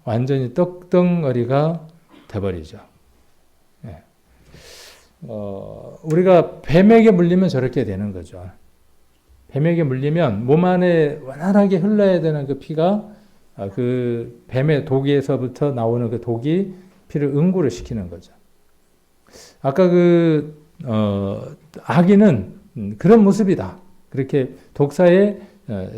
A: 완전히 떡덩어리가 돼버리죠. 예. 우리가 뱀에게 물리면 저렇게 되는 거죠. 뱀에게 물리면 몸 안에 원활하게 흘러야 되는 그 피가 그 뱀의 독에서부터 나오는 그 독이 피를 응고를 시키는 거죠. 아까 아기는 그런 모습이다. 그렇게 독사의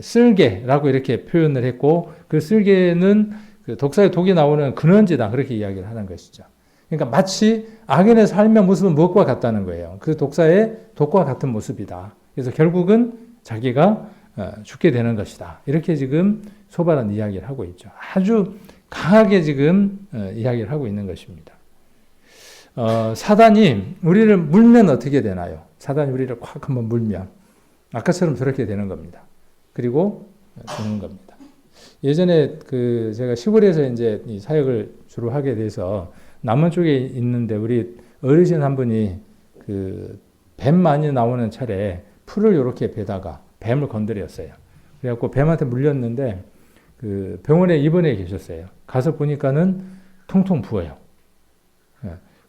A: 쓸개라고 이렇게 표현을 했고, 그 쓸개는 그 독사의 독이 나오는 근원지다. 그렇게 이야기를 하는 것이죠. 그러니까 마치 악인의 삶의 모습은 무엇과 같다는 거예요. 그 독사의 독과 같은 모습이다. 그래서 결국은 자기가 죽게 되는 것이다. 이렇게 지금 소발은 이야기를 하고 있죠. 아주 강하게 지금 이야기를 하고 있는 것입니다. 사단이 우리를 물면 어떻게 되나요? 사단이 우리를 콱 한번 물면 아까처럼 저렇게 되는 겁니다. 그리고 죽는 겁니다. 예전에 제가 시골에서 이제 이 사역을 주로 하게 돼서 남원 쪽에 있는데 우리 어르신 한 분이 뱀 많이 나오는 차례 풀을 이렇게 베다가 뱀을 건드렸어요. 그래갖고 뱀한테 물렸는데 병원에 입원해 계셨어요. 가서 보니까는 통통 부어요.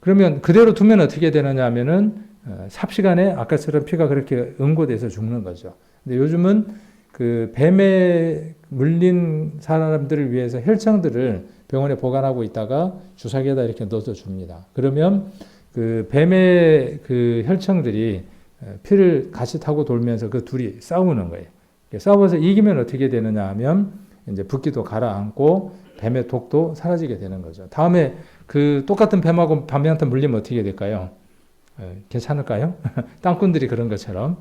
A: 그러면 그대로 두면 어떻게 되느냐 하면은 삽시간에 아까처럼 피가 그렇게 응고돼서 죽는 거죠. 근데 요즘은 뱀에 물린 사람들을 위해서 혈청들을 병원에 보관하고 있다가 주사기에다 이렇게 넣어서 줍니다. 그러면 뱀의 혈청들이 피를 같이 타고 돌면서 그 둘이 싸우는 거예요. 싸워서 이기면 어떻게 되느냐 하면 이제 붓기도 가라앉고 뱀의 독도 사라지게 되는 거죠. 다음에 똑같은 뱀하고 뱀한테 물리면 어떻게 될까요? 괜찮을까요? 땅꾼들이 그런 것처럼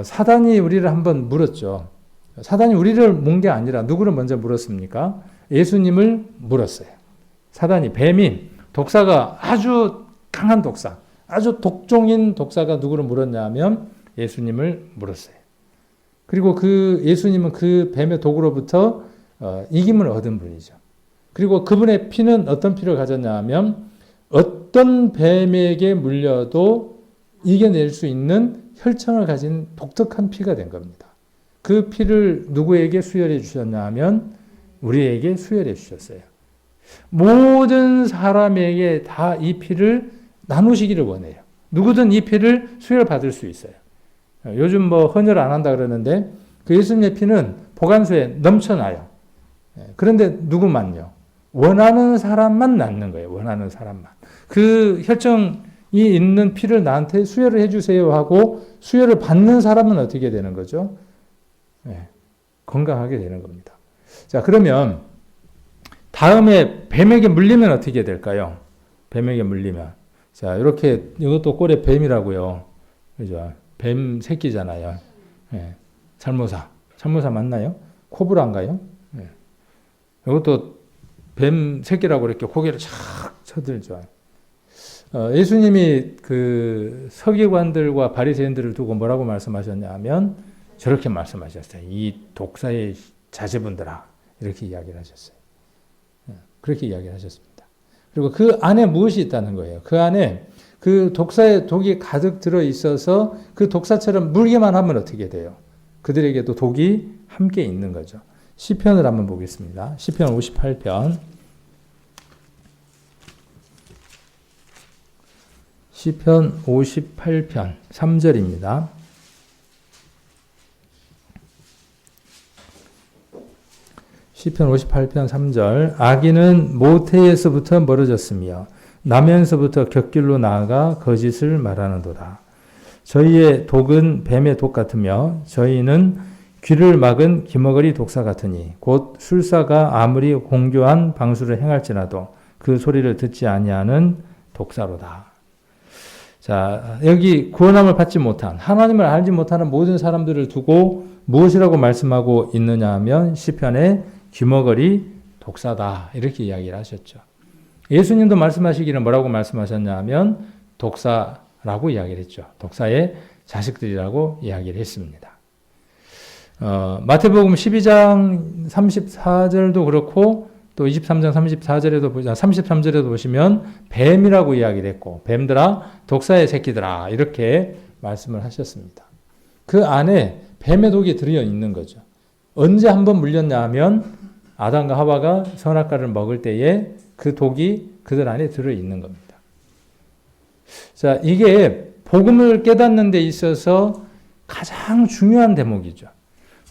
A: 사단이 우리를 한번 물었죠. 사단이 우리를 문 게 아니라 누구를 먼저 물었습니까? 예수님을 물었어요. 사단이 뱀인 독사가 아주 강한 독사, 아주 독종인 독사가 누구를 물었냐 하면 예수님을 물었어요. 그리고 예수님은 그 뱀의 독으로부터 이김을 얻은 분이죠. 그리고 그분의 피는 어떤 피를 가졌냐 하면 어떤 뱀에게 물려도 이겨낼 수 있는 혈청을 가진 독특한 피가 된 겁니다. 그 피를 누구에게 수혈해 주셨냐 하면 우리에게 수혈해 주셨어요. 모든 사람에게 다 이 피를 나누시기를 원해요. 누구든 이 피를 수혈받을 수 있어요. 요즘 헌혈 안 한다 그러는데 그 예수님의 피는 보관소에 넘쳐나요. 그런데 누구만요? 원하는 사람만 낳는 거예요. 원하는 사람만. 그 혈청이 있는 피를 나한테 수혈을 해주세요 하고 수혈을 받는 사람은 어떻게 되는 거죠? 건강하게 되는 겁니다. 자, 그러면 다음에 뱀에게 물리면 어떻게 될까요? 뱀에게 물리면. 자, 이렇게 이것도 꼴의 뱀이라고요. 그죠? 뱀 새끼잖아요. 살모사. 살모사 맞나요? 코브라인가요? 이것도 뱀 새끼라고 이렇게 고개를 착 쳐들죠. 예수님이 서기관들과 바리새인들을 두고 뭐라고 말씀하셨냐면 저렇게 말씀하셨어요. 이 독사의 자제분들아 이렇게 이야기를 하셨어요. 그렇게 이야기를 하셨습니다. 그리고 그 안에 무엇이 있다는 거예요. 그 안에 그 독사의 독이 가득 들어 있어서 그 독사처럼 물기만 하면 어떻게 돼요? 그들에게도 독이 함께 있는 거죠. 시편을 한번 보겠습니다. 시편 58편. 시편 58편 3절입니다. 시편 58편 3절. 악인은 모태에서부터 멀어졌으며 나면서부터 곁길로 나아가 거짓을 말하는도다. 저희의 독은 뱀의 독 같으며 저희는 귀를 막은 기머거리 독사 같으니 곧 술사가 아무리 공교한 방수를 행할지라도 그 소리를 듣지 아니하는 독사로다. 자, 여기 구원함을 받지 못한 하나님을 알지 못하는 모든 사람들을 두고 무엇이라고 말씀하고 있느냐 하면 시편에 귀머거리 독사다. 이렇게 이야기를 하셨죠. 예수님도 말씀하시기를 뭐라고 말씀하셨냐 하면 독사라고 이야기를 했죠. 독사의 자식들이라고 이야기를 했습니다. 마태복음 12장 34절도 그렇고 또 23장 33절에도 보시면 뱀이라고 이야기를 했고 뱀들아 독사의 새끼들아 이렇게 말씀을 하셨습니다. 그 안에 뱀의 독이 들어 있는 거죠. 언제 한번 물렸냐 하면 아담과 하와가 선악과를 먹을 때에 그 독이 그들 안에 들어 있는 겁니다. 자, 이게 복음을 깨닫는 데 있어서 가장 중요한 대목이죠.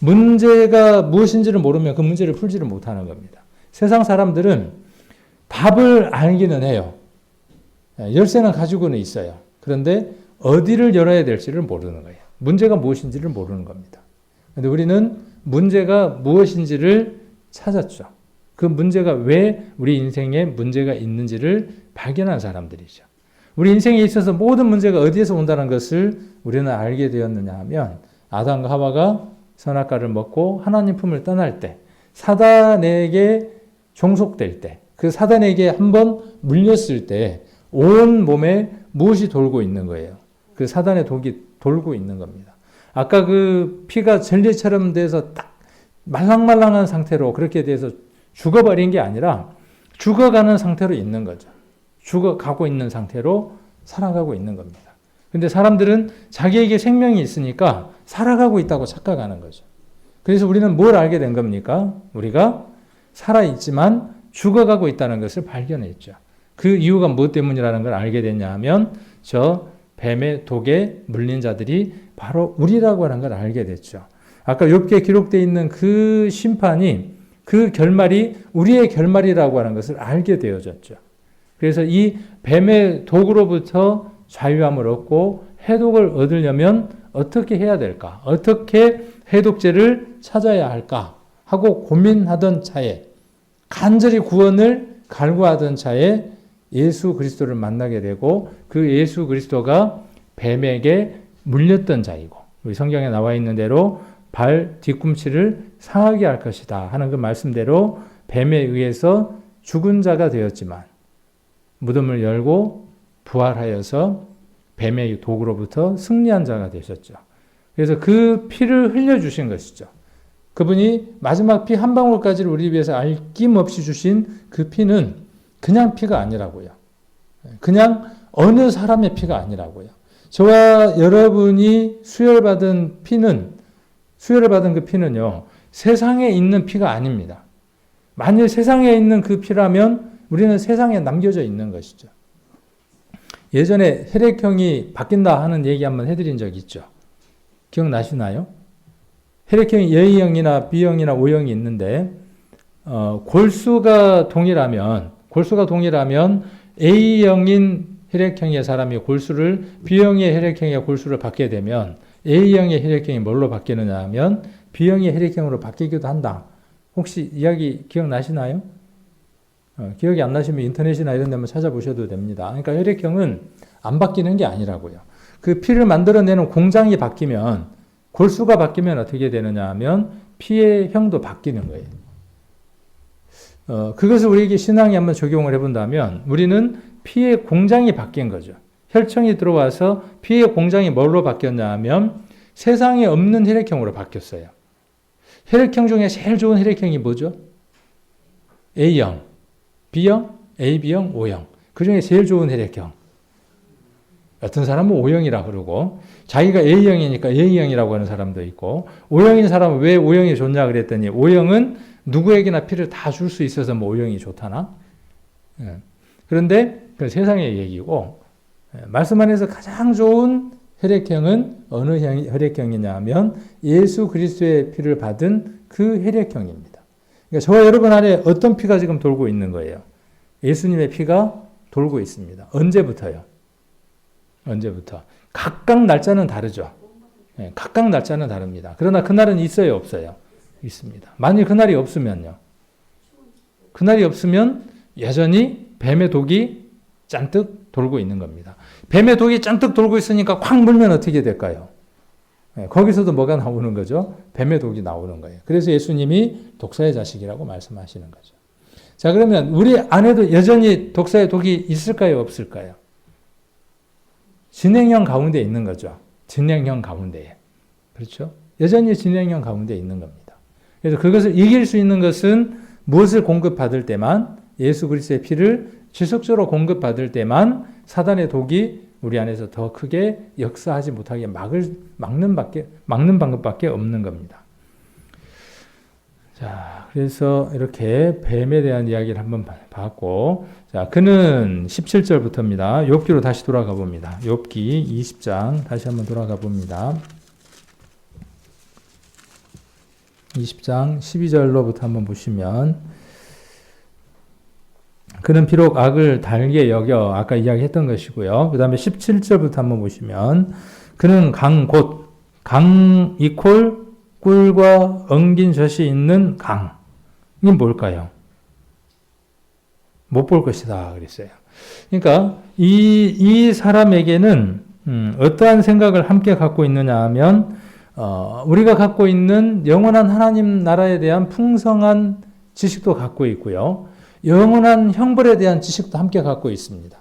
A: 문제가 무엇인지를 모르면 그 문제를 풀지를 못하는 겁니다. 세상 사람들은 답을 알기는 해요. 열쇠는 가지고는 있어요. 그런데 어디를 열어야 될지를 모르는 거예요. 문제가 무엇인지를 모르는 겁니다. 그런데 우리는 문제가 무엇인지를 찾았죠. 그 문제가 왜 우리 인생에 문제가 있는지를 발견한 사람들이죠. 우리 인생에 있어서 모든 문제가 어디에서 온다는 것을 우리는 알게 되었느냐 하면 아담과 하와가 선악과를 먹고 하나님 품을 떠날 때 사단에게 종속될 때 그 사단에게 한번 물렸을 때 온 몸에 무엇이 돌고 있는 거예요. 그 사단의 독이 돌고 있는 겁니다. 아까 그 피가 젤리처럼 돼서 딱 말랑말랑한 상태로 그렇게 돼서 죽어버린 게 아니라 죽어가는 상태로 있는 거죠. 죽어가고 있는 상태로 살아가고 있는 겁니다. 근데 사람들은 자기에게 생명이 있으니까 살아가고 있다고 착각하는 거죠. 그래서 우리는 뭘 알게 된 겁니까? 우리가 살아있지만 죽어가고 있다는 것을 발견했죠. 그 이유가 무엇 때문이라는 걸 알게 됐냐 하면 저 뱀의 독에 물린 자들이 바로 우리라고 하는 걸 알게 됐죠. 아까 욥기에 기록되어 있는 그 심판이 그 결말이 우리의 결말이라고 하는 것을 알게 되어졌죠. 그래서 이 뱀의 독으로부터 자유함을 얻고 해독을 얻으려면 어떻게 해야 될까? 어떻게 해독제를 찾아야 할까? 하고 고민하던 차에 간절히 구원을 갈구하던 차에 예수 그리스도를 만나게 되고 그 예수 그리스도가 뱀에게 물렸던 자이고 우리 성경에 나와 있는 대로 발 뒤꿈치를 상하게 할 것이다 하는 그 말씀대로 뱀에 의해서 죽은 자가 되었지만 무덤을 열고 부활하여서 뱀의 독으로부터 승리한 자가 되셨죠. 그래서 그 피를 흘려주신 것이죠. 그분이 마지막 피 한 방울까지를 우리 위해서 아낌없이 주신 그 피는 그냥 피가 아니라고요. 그냥 어느 사람의 피가 아니라고요. 저와 여러분이 수혈받은 그 피는요, 세상에 있는 피가 아닙니다. 만일 세상에 있는 그 피라면 우리는 세상에 남겨져 있는 것이죠. 예전에 혈액형이 바뀐다 하는 얘기 한번 해드린 적 있죠. 기억나시나요? 혈액형이 A형이나 B형이나 O형이 있는데 골수가 동일하면 A형인 혈액형의 사람이 골수를 B형의 혈액형의 골수를 받게 되면 A형의 혈액형이 뭘로 바뀌느냐 하면 B형의 혈액형으로 바뀌기도 한다. 혹시 이야기 기억나시나요? 기억이 안 나시면 인터넷이나 이런 데 한번 찾아보셔도 됩니다. 그러니까 혈액형은 안 바뀌는 게 아니라고요. 그 피를 만들어내는 공장이 바뀌면 골수가 바뀌면 어떻게 되느냐 하면 피의 형도 바뀌는 거예요. 그것을 우리에게 신앙에 한번 적용을 해본다면 우리는 피의 공장이 바뀐 거죠. 혈청이 들어와서 피의 공장이 뭘로 바뀌었냐 하면 세상에 없는 혈액형으로 바뀌었어요. 혈액형 중에 제일 좋은 혈액형이 뭐죠? A형, B형, AB형, O형. 그 중에 제일 좋은 혈액형. 어떤 사람은 O형이라 그러고 자기가 A형이니까 A형이라고 하는 사람도 있고 O형인 사람은 왜 O형이 좋냐 그랬더니 O형은 누구에게나 피를 다 줄 수 있어서 뭐 O형이 좋다나? 그런데 그 세상의 얘기고 말씀 안에서 가장 좋은 혈액형은 어느 혈액형이냐 하면 예수 그리스도의 피를 받은 그 혈액형입니다. 그러니까 저와 여러분 안에 어떤 피가 지금 돌고 있는 거예요? 예수님의 피가 돌고 있습니다. 언제부터요? 각각 날짜는 다르죠. 각각 날짜는 다릅니다. 그러나 그날은 있어요, 없어요? 있습니다. 만일 그날이 없으면요? 그날이 없으면 여전히 뱀의 독이 잔뜩 돌고 있는 겁니다. 뱀의 독이 잔뜩 돌고 있으니까 콱 물면 어떻게 될까요? 거기서도 뭐가 나오는 거죠? 뱀의 독이 나오는 거예요. 그래서 예수님이 독사의 자식이라고 말씀하시는 거죠. 자, 그러면 우리 안에도 여전히 독사의 독이 있을까요? 없을까요? 진행형 가운데 있는 거죠. 진행형 가운데에. 그렇죠? 여전히 진행형 가운데 있는 겁니다. 그래서 그것을 이길 수 있는 것은 무엇을 공급받을 때만, 예수 그리스도의 피를 지속적으로 공급받을 때만 사단의 독이 우리 안에서 더 크게 역사하지 못하게 막는 방법밖에 없는 겁니다. 자, 그래서 이렇게 뱀에 대한 이야기를 한번 봤고, 자, 그는 17절부터입니다. 욥기로 다시 돌아가 봅니다. 욥기 20장 다시 한번 돌아가 봅니다. 20장 12절로부터 한번 보시면, 그는 비록 악을 달게 여겨, 아까 이야기했던 것이고요. 그 다음에 17절부터 한번 보시면, 그는 강 이콜 꿀과 엉긴 젖이 있는 강. 이게 뭘까요? 못 볼 것이다 그랬어요. 그러니까 이 사람에게는 어떠한 생각을 함께 갖고 있느냐 하면 우리가 갖고 있는 영원한 하나님 나라에 대한 풍성한 지식도 갖고 있고요. 영원한 형벌에 대한 지식도 함께 갖고 있습니다.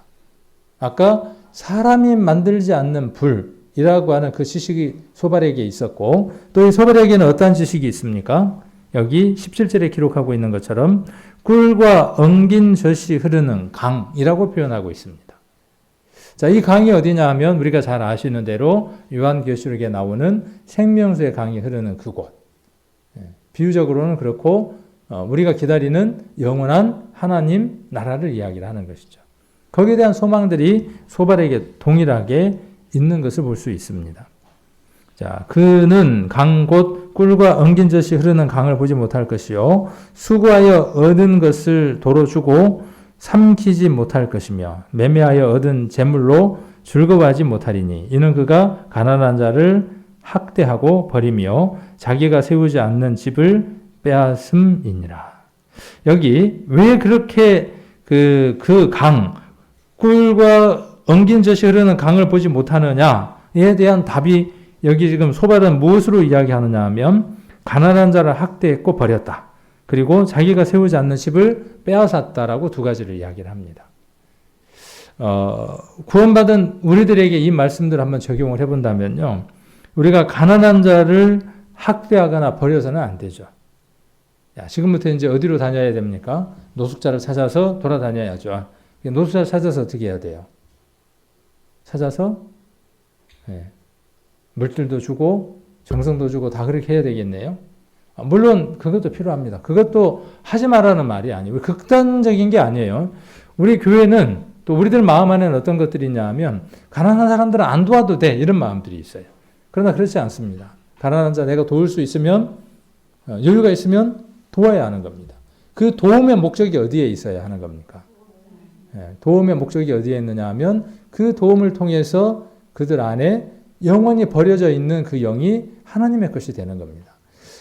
A: 아까 사람이 만들지 않는 불이라고 하는 그 지식이 소발에게 있었고, 또 이 소발에게는 어떠한 지식이 있습니까? 여기 17절에 기록하고 있는 것처럼 꿀과 엉긴 젖이 흐르는 강이라고 표현하고 있습니다. 자, 이 강이 어디냐 하면 우리가 잘 아시는 대로 요한계시록에 나오는 생명수의 강이 흐르는 그곳. 비유적으로는 그렇고 우리가 기다리는 영원한 하나님 나라를 이야기를 하는 것이죠. 거기에 대한 소망들이 소발에게 동일하게 있는 것을 볼 수 있습니다. 자, 그는 곧 꿀과 엉긴 젖이 흐르는 강을 보지 못할 것이요 수고하여 얻은 것을 도로 주고 삼키지 못할 것이며 매매하여 얻은 재물로 즐거워하지 못하리니 이는 그가 가난한 자를 학대하고 버리며 자기가 세우지 않는 집을 빼앗음이니라. 여기 왜 그렇게 그 강, 꿀과 엉긴 젖이 흐르는 강을 보지 못하느냐에 대한 답이 여기 지금 소발은 무엇으로 이야기하느냐 하면 가난한 자를 학대했고 버렸다. 그리고 자기가 세우지 않는 집을 빼앗았다라고 두 가지를 이야기를 합니다. 구원받은 우리들에게 이 말씀들을 한번 적용을 해본다면요. 우리가 가난한 자를 학대하거나 버려서는 안 되죠. 야, 지금부터 이제 어디로 다녀야 됩니까? 노숙자를 찾아서 돌아다녀야죠. 노숙자를 찾아서 어떻게 해야 돼요? 찾아서 물질도 주고 정성도 주고 다 그렇게 해야 되겠네요. 물론 그것도 필요합니다. 그것도 하지 말라는 말이 아니고 극단적인 게 아니에요. 우리 교회는 또 우리들 마음 안에는 어떤 것들이 있냐 하면 가난한 사람들은 안 도와도 돼 이런 마음들이 있어요. 그러나 그렇지 않습니다. 가난한 자 내가 도울 수 있으면 여유가 있으면 도와야 하는 겁니다. 그 도움의 목적이 어디에 있어야 하는 겁니까? 도움의 목적이 어디에 있느냐 하면 그 도움을 통해서 그들 안에 영원히 버려져 있는 그 영이 하나님의 것이 되는 겁니다.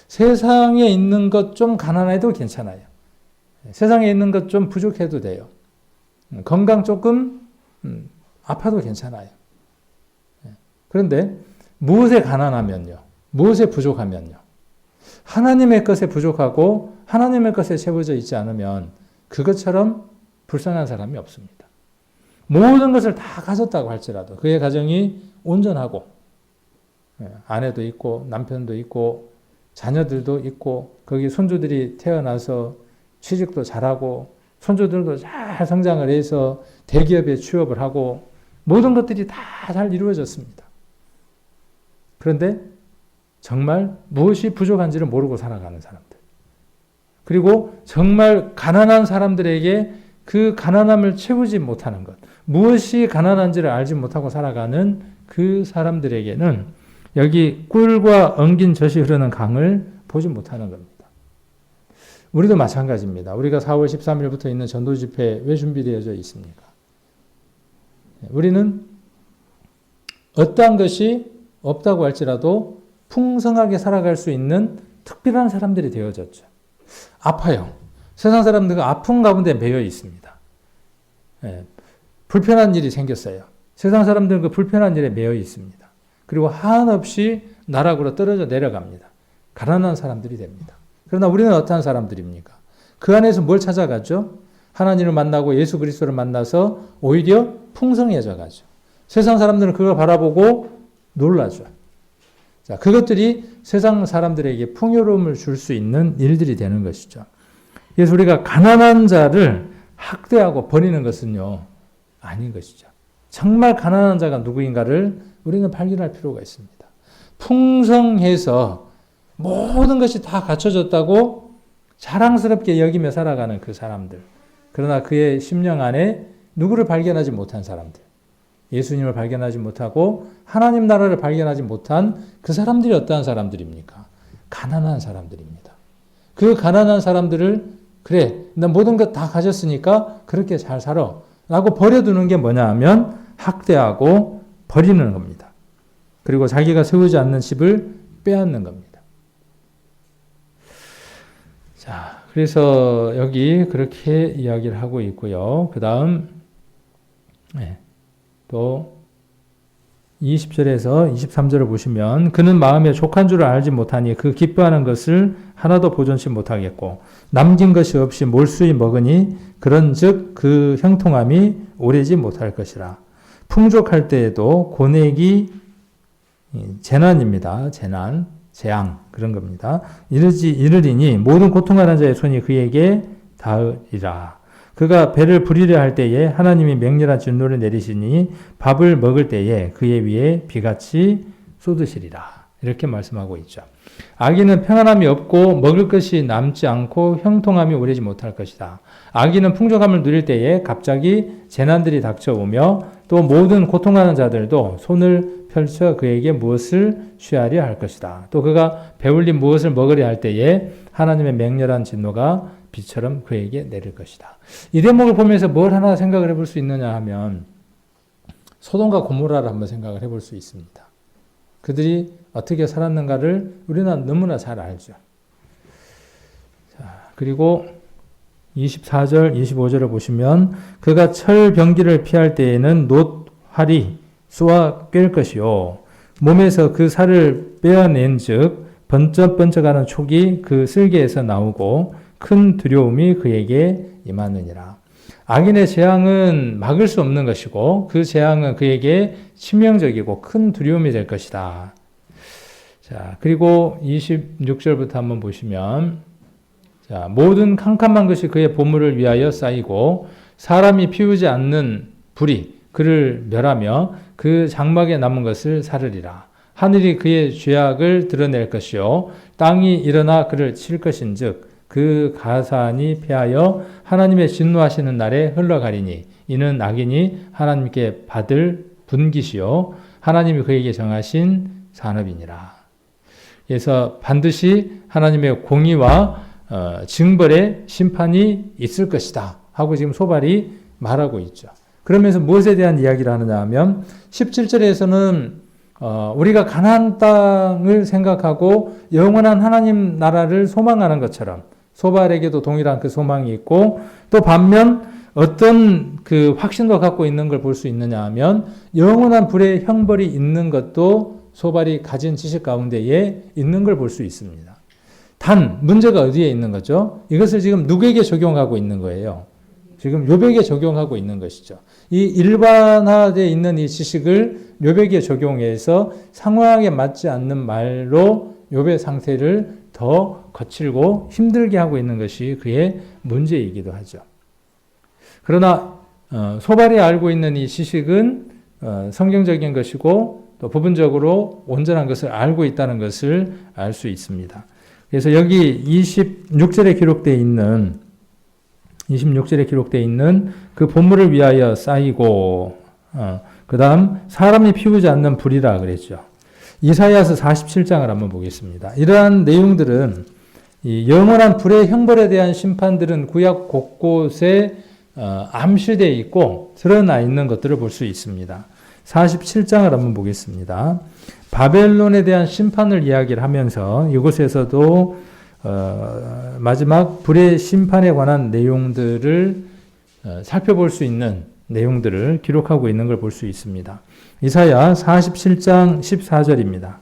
A: 세상에 있는 것 좀 가난해도 괜찮아요. 세상에 있는 것 좀 부족해도 돼요. 건강 조금 아파도 괜찮아요. 그런데 무엇에 가난하면요? 무엇에 부족하면요? 하나님의 것에 부족하고 하나님의 것에 채워져 있지 않으면 그것처럼 불쌍한 사람이 없습니다. 모든 것을 다 가졌다고 할지라도 그의 가정이 온전하고 아내도 있고 남편도 있고 자녀들도 있고 거기 손주들이 태어나서 취직도 잘하고 손주들도 잘 성장을 해서 대기업에 취업을 하고 모든 것들이 다 잘 이루어졌습니다. 그런데 정말 무엇이 부족한지를 모르고 살아가는 사람들. 그리고 정말 가난한 사람들에게 그 가난함을 채우지 못하는 것. 무엇이 가난한지를 알지 못하고 살아가는 그 사람들에게는 여기 꿀과 엉긴 젖이 흐르는 강을 보지 못하는 겁니다. 우리도 마찬가지입니다. 우리가 4월 13일부터 있는 전도 집회 왜 준비되어져 있습니까? 우리는 어떠한 것이 없다고 할지라도 풍성하게 살아갈 수 있는 특별한 사람들이 되어졌죠. 아파요. 세상 사람들은 아픈 가운데 매여 있습니다. 불편한 일이 생겼어요. 세상 사람들은 그 불편한 일에 매여 있습니다. 그리고 한없이 나락으로 떨어져 내려갑니다. 가난한 사람들이 됩니다. 그러나 우리는 어떠한 사람들입니까? 그 안에서 뭘 찾아가죠? 하나님을 만나고 예수 그리스도를 만나서 오히려 풍성해져 가죠. 세상 사람들은 그걸 바라보고 놀라죠. 자, 그것들이 세상 사람들에게 풍요로움을 줄 수 있는 일들이 되는 것이죠. 그래서 우리가 가난한 자를 학대하고 버리는 것은요, 아닌 것이죠. 정말 가난한 자가 누구인가를 우리는 발견할 필요가 있습니다. 풍성해서 모든 것이 다 갖춰졌다고 자랑스럽게 여기며 살아가는 그 사람들. 그러나 그의 심령 안에 누구를 발견하지 못한 사람들. 예수님을 발견하지 못하고 하나님 나라를 발견하지 못한 그 사람들이 어떠한 사람들입니까? 가난한 사람들입니다. 그 가난한 사람들을 그래, 나 모든 것 다 가졌으니까 그렇게 잘 살아 라고 버려두는 게 뭐냐 하면 학대하고 버리는 겁니다. 그리고 자기가 세우지 않는 집을 빼앗는 겁니다. 자, 그래서 여기 그렇게 이야기를 하고 있고요. 그 다음 또 20절에서 23절을 보시면 그는 마음에 족한 줄을 알지 못하니 그 기뻐하는 것을 하나도 보존치 못하겠고 남긴 것이 없이 몰수히 먹으니 그런즉 그 형통함이 오래지 못할 것이라. 풍족할 때에도 고내기 재난입니다. 재앙 그런 겁니다. 이르리니 모든 고통하는 자의 손이 그에게 닿으리라. 그가 배를 부리려 할 때에 하나님이 맹렬한 진노를 내리시니 밥을 먹을 때에 그의 위에 비같이 쏟으시리라. 이렇게 말씀하고 있죠. 악인은 평안함이 없고 먹을 것이 남지 않고 형통함이 오래지 못할 것이다. 악인은 풍족함을 누릴 때에 갑자기 재난들이 닥쳐오며 또 모든 고통하는 자들도 손을 펼쳐 그에게 무엇을 취하려 할 것이다. 또 그가 배불리 무엇을 먹으려 할 때에 하나님의 맹렬한 진노가 비처럼 그에게 내릴 것이다. 이 대목을 보면서 뭘 하나 생각을 해볼 수 있느냐 하면 소돔과 고모라를 한번 생각을 해볼 수 있습니다. 그들이 어떻게 살았는가를 우리는 너무나 잘 알죠. 자, 그리고 24절, 25절을 보시면 그가 철병기를 피할 때에는 놋, 활이 쏘아 꿰일 것이요 몸에서 그 살을 빼어낸 즉 번쩍번쩍하는 촉이 그 쓸개에서 나오고 큰 두려움이 그에게 임하느니라. 악인의 재앙은 막을 수 없는 것이고 그 재앙은 그에게 치명적이고 큰 두려움이 될 것이다. 자, 그리고 26절부터 한번 보시면 자, 모든 캄캄한 것이 그의 보물을 위하여 쌓이고 사람이 피우지 않는 불이 그를 멸하며 그 장막에 남은 것을 사르리라. 하늘이 그의 죄악을 드러낼 것이요 땅이 일어나 그를 칠 것인즉 그 가산이 패하여 하나님의 진노하시는 날에 흘러가리니 이는 악인이 하나님께 받을 분깃이요 하나님이 그에게 정하신 산업이니라. 그래서 반드시 하나님의 공의와 징벌의 심판이 있을 것이다 하고 지금 소발이 말하고 있죠. 그러면서 무엇에 대한 이야기를 하느냐 하면 17절에서는 우리가 가나안 땅을 생각하고 영원한 하나님 나라를 소망하는 것처럼 소발에게도 동일한 그 소망이 있고 또 반면 어떤 그 확신도 갖고 있는 걸 볼 수 있느냐 하면 영원한 불의 형벌이 있는 것도 소발이 가진 지식 가운데에 있는 걸 볼 수 있습니다. 단 문제가 어디에 있는 거죠? 이것을 지금 누구에게 적용하고 있는 거예요? 지금 욥에게 적용하고 있는 것이죠. 이 일반화되어 있는 이 지식을 욥에게 적용해서 상황에 맞지 않는 말로 욥의 상태를 더 거칠고 힘들게 하고 있는 것이 그의 문제이기도 하죠. 그러나 소발이 알고 있는 이 지식은 성경적인 것이고 또 부분적으로 온전한 것을 알고 있다는 것을 알 수 있습니다. 그래서 여기 26절에 기록되어 있는 그 본물을 위하여 쌓이고 그 다음 사람이 피우지 않는 불이라 그랬죠. 이사야서 47장을 한번 보겠습니다. 이러한 내용들은 이 영원한 불의 형벌에 대한 심판들은 구약 곳곳에 암시되어 있고 드러나 있는 것들을 볼 수 있습니다. 47장을 한번 보겠습니다. 바벨론에 대한 심판을 이야기를 하면서 이곳에서도 마지막 불의 심판에 관한 내용들을 살펴볼 수 있는 내용들을 기록하고 있는 걸 볼 수 있습니다. 이사야 47장 14절입니다.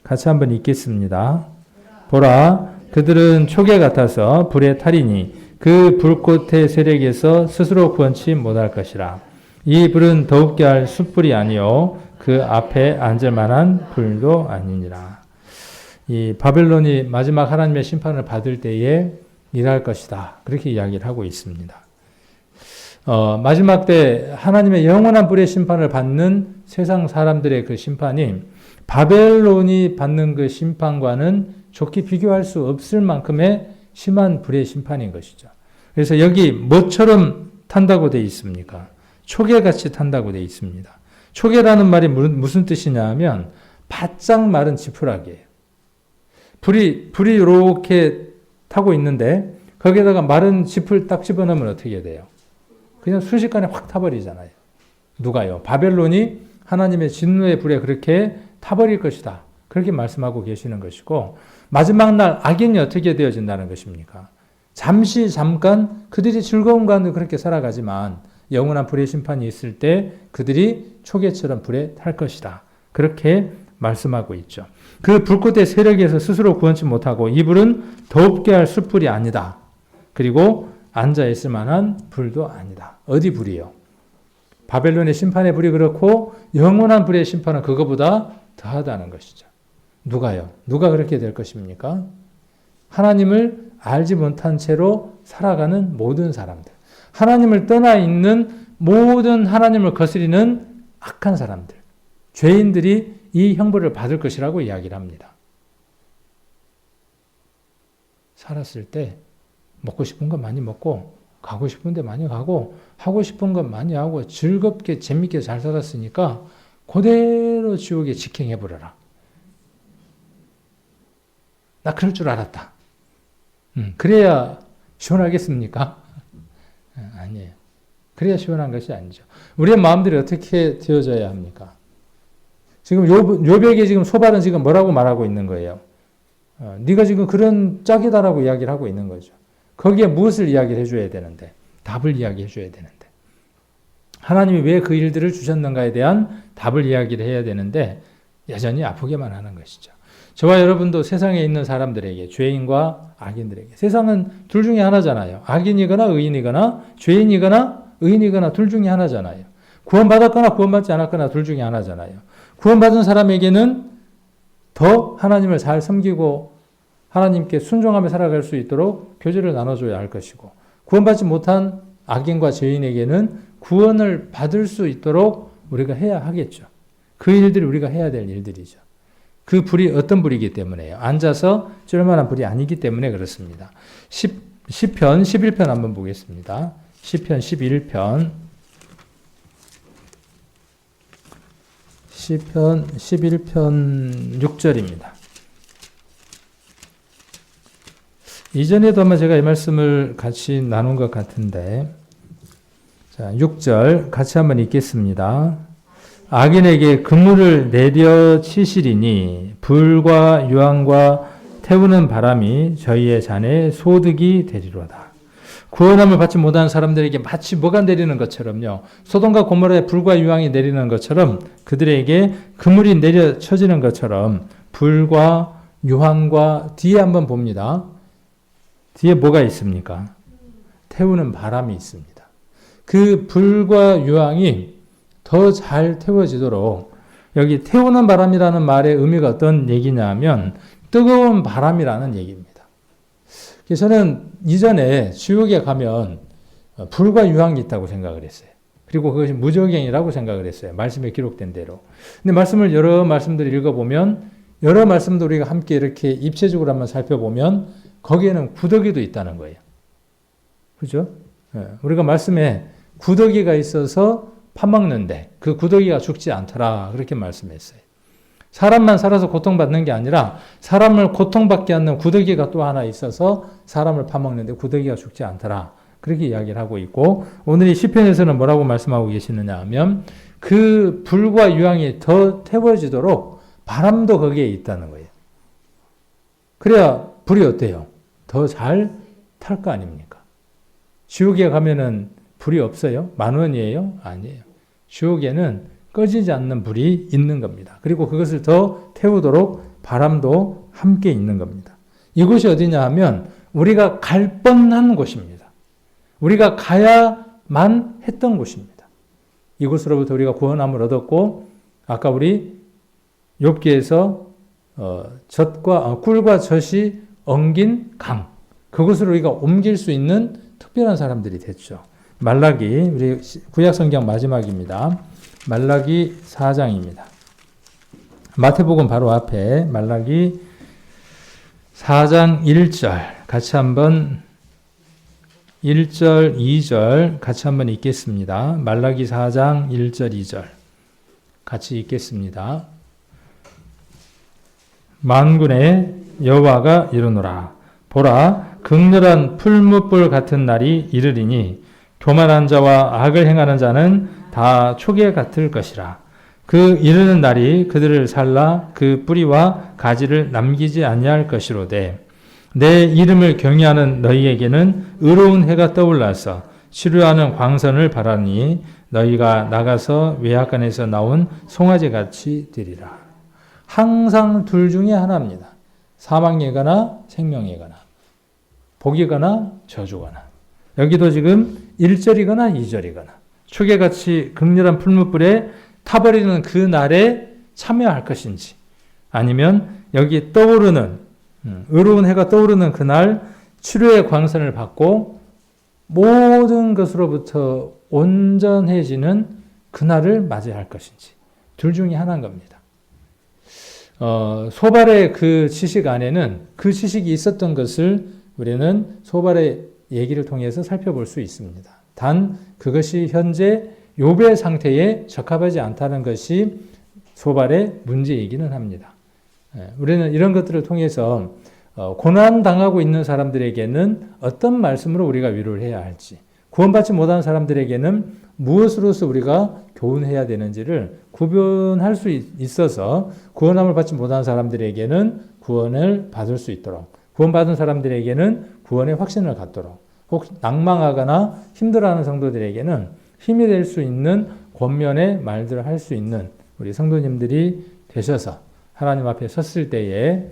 A: 같이 한번 읽겠습니다. 보라, 그들은 초계 같아서 불에 타리니 그 불꽃의 세력에서 스스로 구원치 못할 것이라. 이 불은 더욱게 할 숯불이 아니요 그 앞에 앉을 만한 불도 아니니라. 이 바벨론이 마지막 하나님의 심판을 받을 때에 일할 것이다. 그렇게 이야기를 하고 있습니다. 마지막 때 하나님의 영원한 불의 심판을 받는 세상 사람들의 그 심판이 바벨론이 받는 그 심판과는 좋게 비교할 수 없을 만큼의 심한 불의 심판인 것이죠. 그래서 여기 뭐처럼 탄다고 되어 있습니까? 초계같이 탄다고 되어 있습니다. 초계라는 말이 무슨 뜻이냐 하면 바짝 마른 지푸라기예요. 불이 이렇게 타고 있는데 거기에다가 마른 짚을 딱 집어넣으면 어떻게 돼요? 그냥 순식간에 확 타버리잖아요. 누가요? 바벨론이 하나님의 진노의 불에 그렇게 타버릴 것이다. 그렇게 말씀하고 계시는 것이고 마지막 날 악인이 어떻게 되어진다는 것입니까? 잠깐 그들이 즐거운 가운데 그렇게 살아가지만 영원한 불의 심판이 있을 때 그들이 초계처럼 불에 탈 것이다. 그렇게 말씀하고 있죠. 그 불꽃의 세력에서 스스로 구원치 못하고 이 불은 더웁게 할 숯불이 아니다. 그리고 앉아있을 만한 불도 아니다. 어디 불이요? 바벨론의 심판의 불이 그렇고 영원한 불의 심판은 그거보다 더하다는 것이죠. 누가요? 누가 그렇게 될 것입니까? 하나님을 알지 못한 채로 살아가는 모든 사람들. 하나님을 떠나 있는 모든 하나님을 거스리는 악한 사람들. 죄인들이 이 형벌을 받을 것이라고 이야기를 합니다. 살았을 때 먹고 싶은 것 많이 먹고 가고 싶은 데 많이 가고 하고 싶은 것 많이 하고 즐겁게 재밌게 잘 살았으니까 그대로 지옥에 직행해버려라. 나 그럴 줄 알았다. 그래야 시원하겠습니까? 아니에요. 그래야 시원한 것이 아니죠. 우리의 마음들이 어떻게 되어져야 합니까? 지금 요백에 지금 소발은 지금 뭐라고 말하고 있는 거예요? 네가 지금 그런 짝이다라고 이야기를 하고 있는 거죠. 거기에 무엇을 이야기를 해줘야 되는데? 답을 이야기해 줘야 되는데. 하나님이 왜 그 일들을 주셨는가에 대한 답을 이야기를 해야 되는데 여전히 아프게만 하는 것이죠. 저와 여러분도 세상에 있는 사람들에게, 죄인과 악인들에게, 세상은 둘 중에 하나잖아요. 악인이거나 의인이거나 죄인이거나 의인이거나 둘 중에 하나잖아요. 구원받았거나 구원받지 않았거나 둘 중에 하나잖아요. 구원받은 사람에게는 더 하나님을 잘 섬기고 하나님께 순종하며 살아갈 수 있도록 교제를 나눠줘야 할 것이고, 구원받지 못한 악인과 죄인에게는 구원을 받을 수 있도록 우리가 해야 하겠죠. 그 일들이 우리가 해야 될 일들이죠. 그 불이 어떤 불이기 때문에요? 앉아서 쫄 만한 불이 아니기 때문에 그렇습니다. 시편 11편 한번 보겠습니다. 시편 11편. 시편 11편 6절입니다. 이전에도 아마 제가 이 말씀을 같이 나눈 것 같은데, 자, 6절 같이 한번 읽겠습니다. 악인에게 그물을 내려치시리니 불과 유황과 태우는 바람이 저희의 잔에 소득이 되리로다. 구원함을 받지 못한 사람들에게 마치 뭐가 내리는 것처럼요. 소돔과 고모라에 불과 유황이 내리는 것처럼 그들에게 그물이 내려쳐지는 것처럼 불과 유황과 뒤에 한번 봅니다. 뒤에 뭐가 있습니까? 태우는 바람이 있습니다. 그 불과 유황이 더 잘 태워지도록, 여기 태우는 바람이라는 말의 의미가 어떤 얘기냐 하면 뜨거운 바람이라는 얘기입니다. 그래서 저는 이전에 지옥에 가면 불과 유황이 있다고 생각을 했어요. 그리고 그것이 무저갱이라고 생각을 했어요. 말씀에 기록된 대로. 근데 여러 말씀들을 읽어보면, 여러 말씀도 우리가 함께 이렇게 입체적으로 한번 살펴보면 거기에는 구더기도 있다는 거예요. 그죠? 우리가 말씀에 구더기가 있어서 파먹는데 그 구더기가 죽지 않더라. 그렇게 말씀했어요. 사람만 살아서 고통받는 게 아니라 사람을 고통받게 하는 구더기가 또 하나 있어서 사람을 파먹는데 구더기가 죽지 않더라. 그렇게 이야기를 하고 있고, 오늘 이 시편에서는 뭐라고 말씀하고 계시느냐 하면 그 불과 유황이 더 태워지도록 바람도 거기에 있다는 거예요. 그래야 불이 어때요? 더 잘 탈 거 아닙니까? 지옥에 가면은 불이 없어요? 10,000원이에요? 아니에요. 지옥에는 꺼지지 않는 불이 있는 겁니다. 그리고 그것을 더 태우도록 바람도 함께 있는 겁니다. 이곳이 어디냐 하면 우리가 갈 뻔한 곳입니다. 우리가 가야만 했던 곳입니다. 이곳으로부터 우리가 구원함을 얻었고 아까 우리 욥기에서 꿀과 젖이 엉긴 강, 그곳으로 우리가 옮길 수 있는 특별한 사람들이 됐죠. 말라기, 우리 구약 성경 마지막입니다. 말라기 4장입니다. 마태복음 바로 앞에 말라기 4장 1절 같이 한번 1절, 2절 같이 한번 읽겠습니다. 말라기 4장 1절, 2절 같이 읽겠습니다. 만군의 여호와가 이르노라. 보라, 극렬한 풀무불 같은 날이 이르리니 교만한 자와 악을 행하는 자는 다 초계 같을 것이라. 그 이르는 날이 그들을 살라 그 뿌리와 가지를 남기지 아니할 것이로되 내 이름을 경외하는 너희에게는 의로운 해가 떠올라서 치료하는 광선을 바라니 너희가 나가서 외양간에서 나온 송아지같이 되리라. 항상 둘 중에 하나입니다. 사망이거나 생명이거나 복이거나 저주거나. 여기도 지금 1절이거나 2절이거나 초계같이 극렬한 풀무불에 타버리는 그 날에 참여할 것인지 아니면 여기 떠오르는 의로운 해가 떠오르는 그날 치료의 광선을 받고 모든 것으로부터 온전해지는 그날을 맞이할 것인지 둘 중에 하나인 겁니다. 소발의 그 지식 안에는 그 지식이 있었던 것을 우리는 소발의 얘기를 통해서 살펴볼 수 있습니다. 단 그것이 현재 욥의 상태에 적합하지 않다는 것이 소발의 문제이기는 합니다. 우리는 이런 것들을 통해서 고난당하고 있는 사람들에게는 어떤 말씀으로 우리가 위로를 해야 할지, 구원받지 못한 사람들에게는 무엇으로서 우리가 교훈해야 되는지를 구분할 수 있어서 구원함을 받지 못한 사람들에게는 구원을 받을 수 있도록, 구원받은 사람들에게는 구원의 확신을 갖도록, 혹 낭망하거나 힘들어하는 성도들에게는 힘이 될 수 있는 권면의 말들을 할 수 있는 우리 성도님들이 되셔서 하나님 앞에 섰을 때에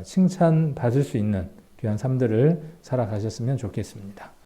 A: 칭찬받을 수 있는 귀한 삶들을 살아가셨으면 좋겠습니다.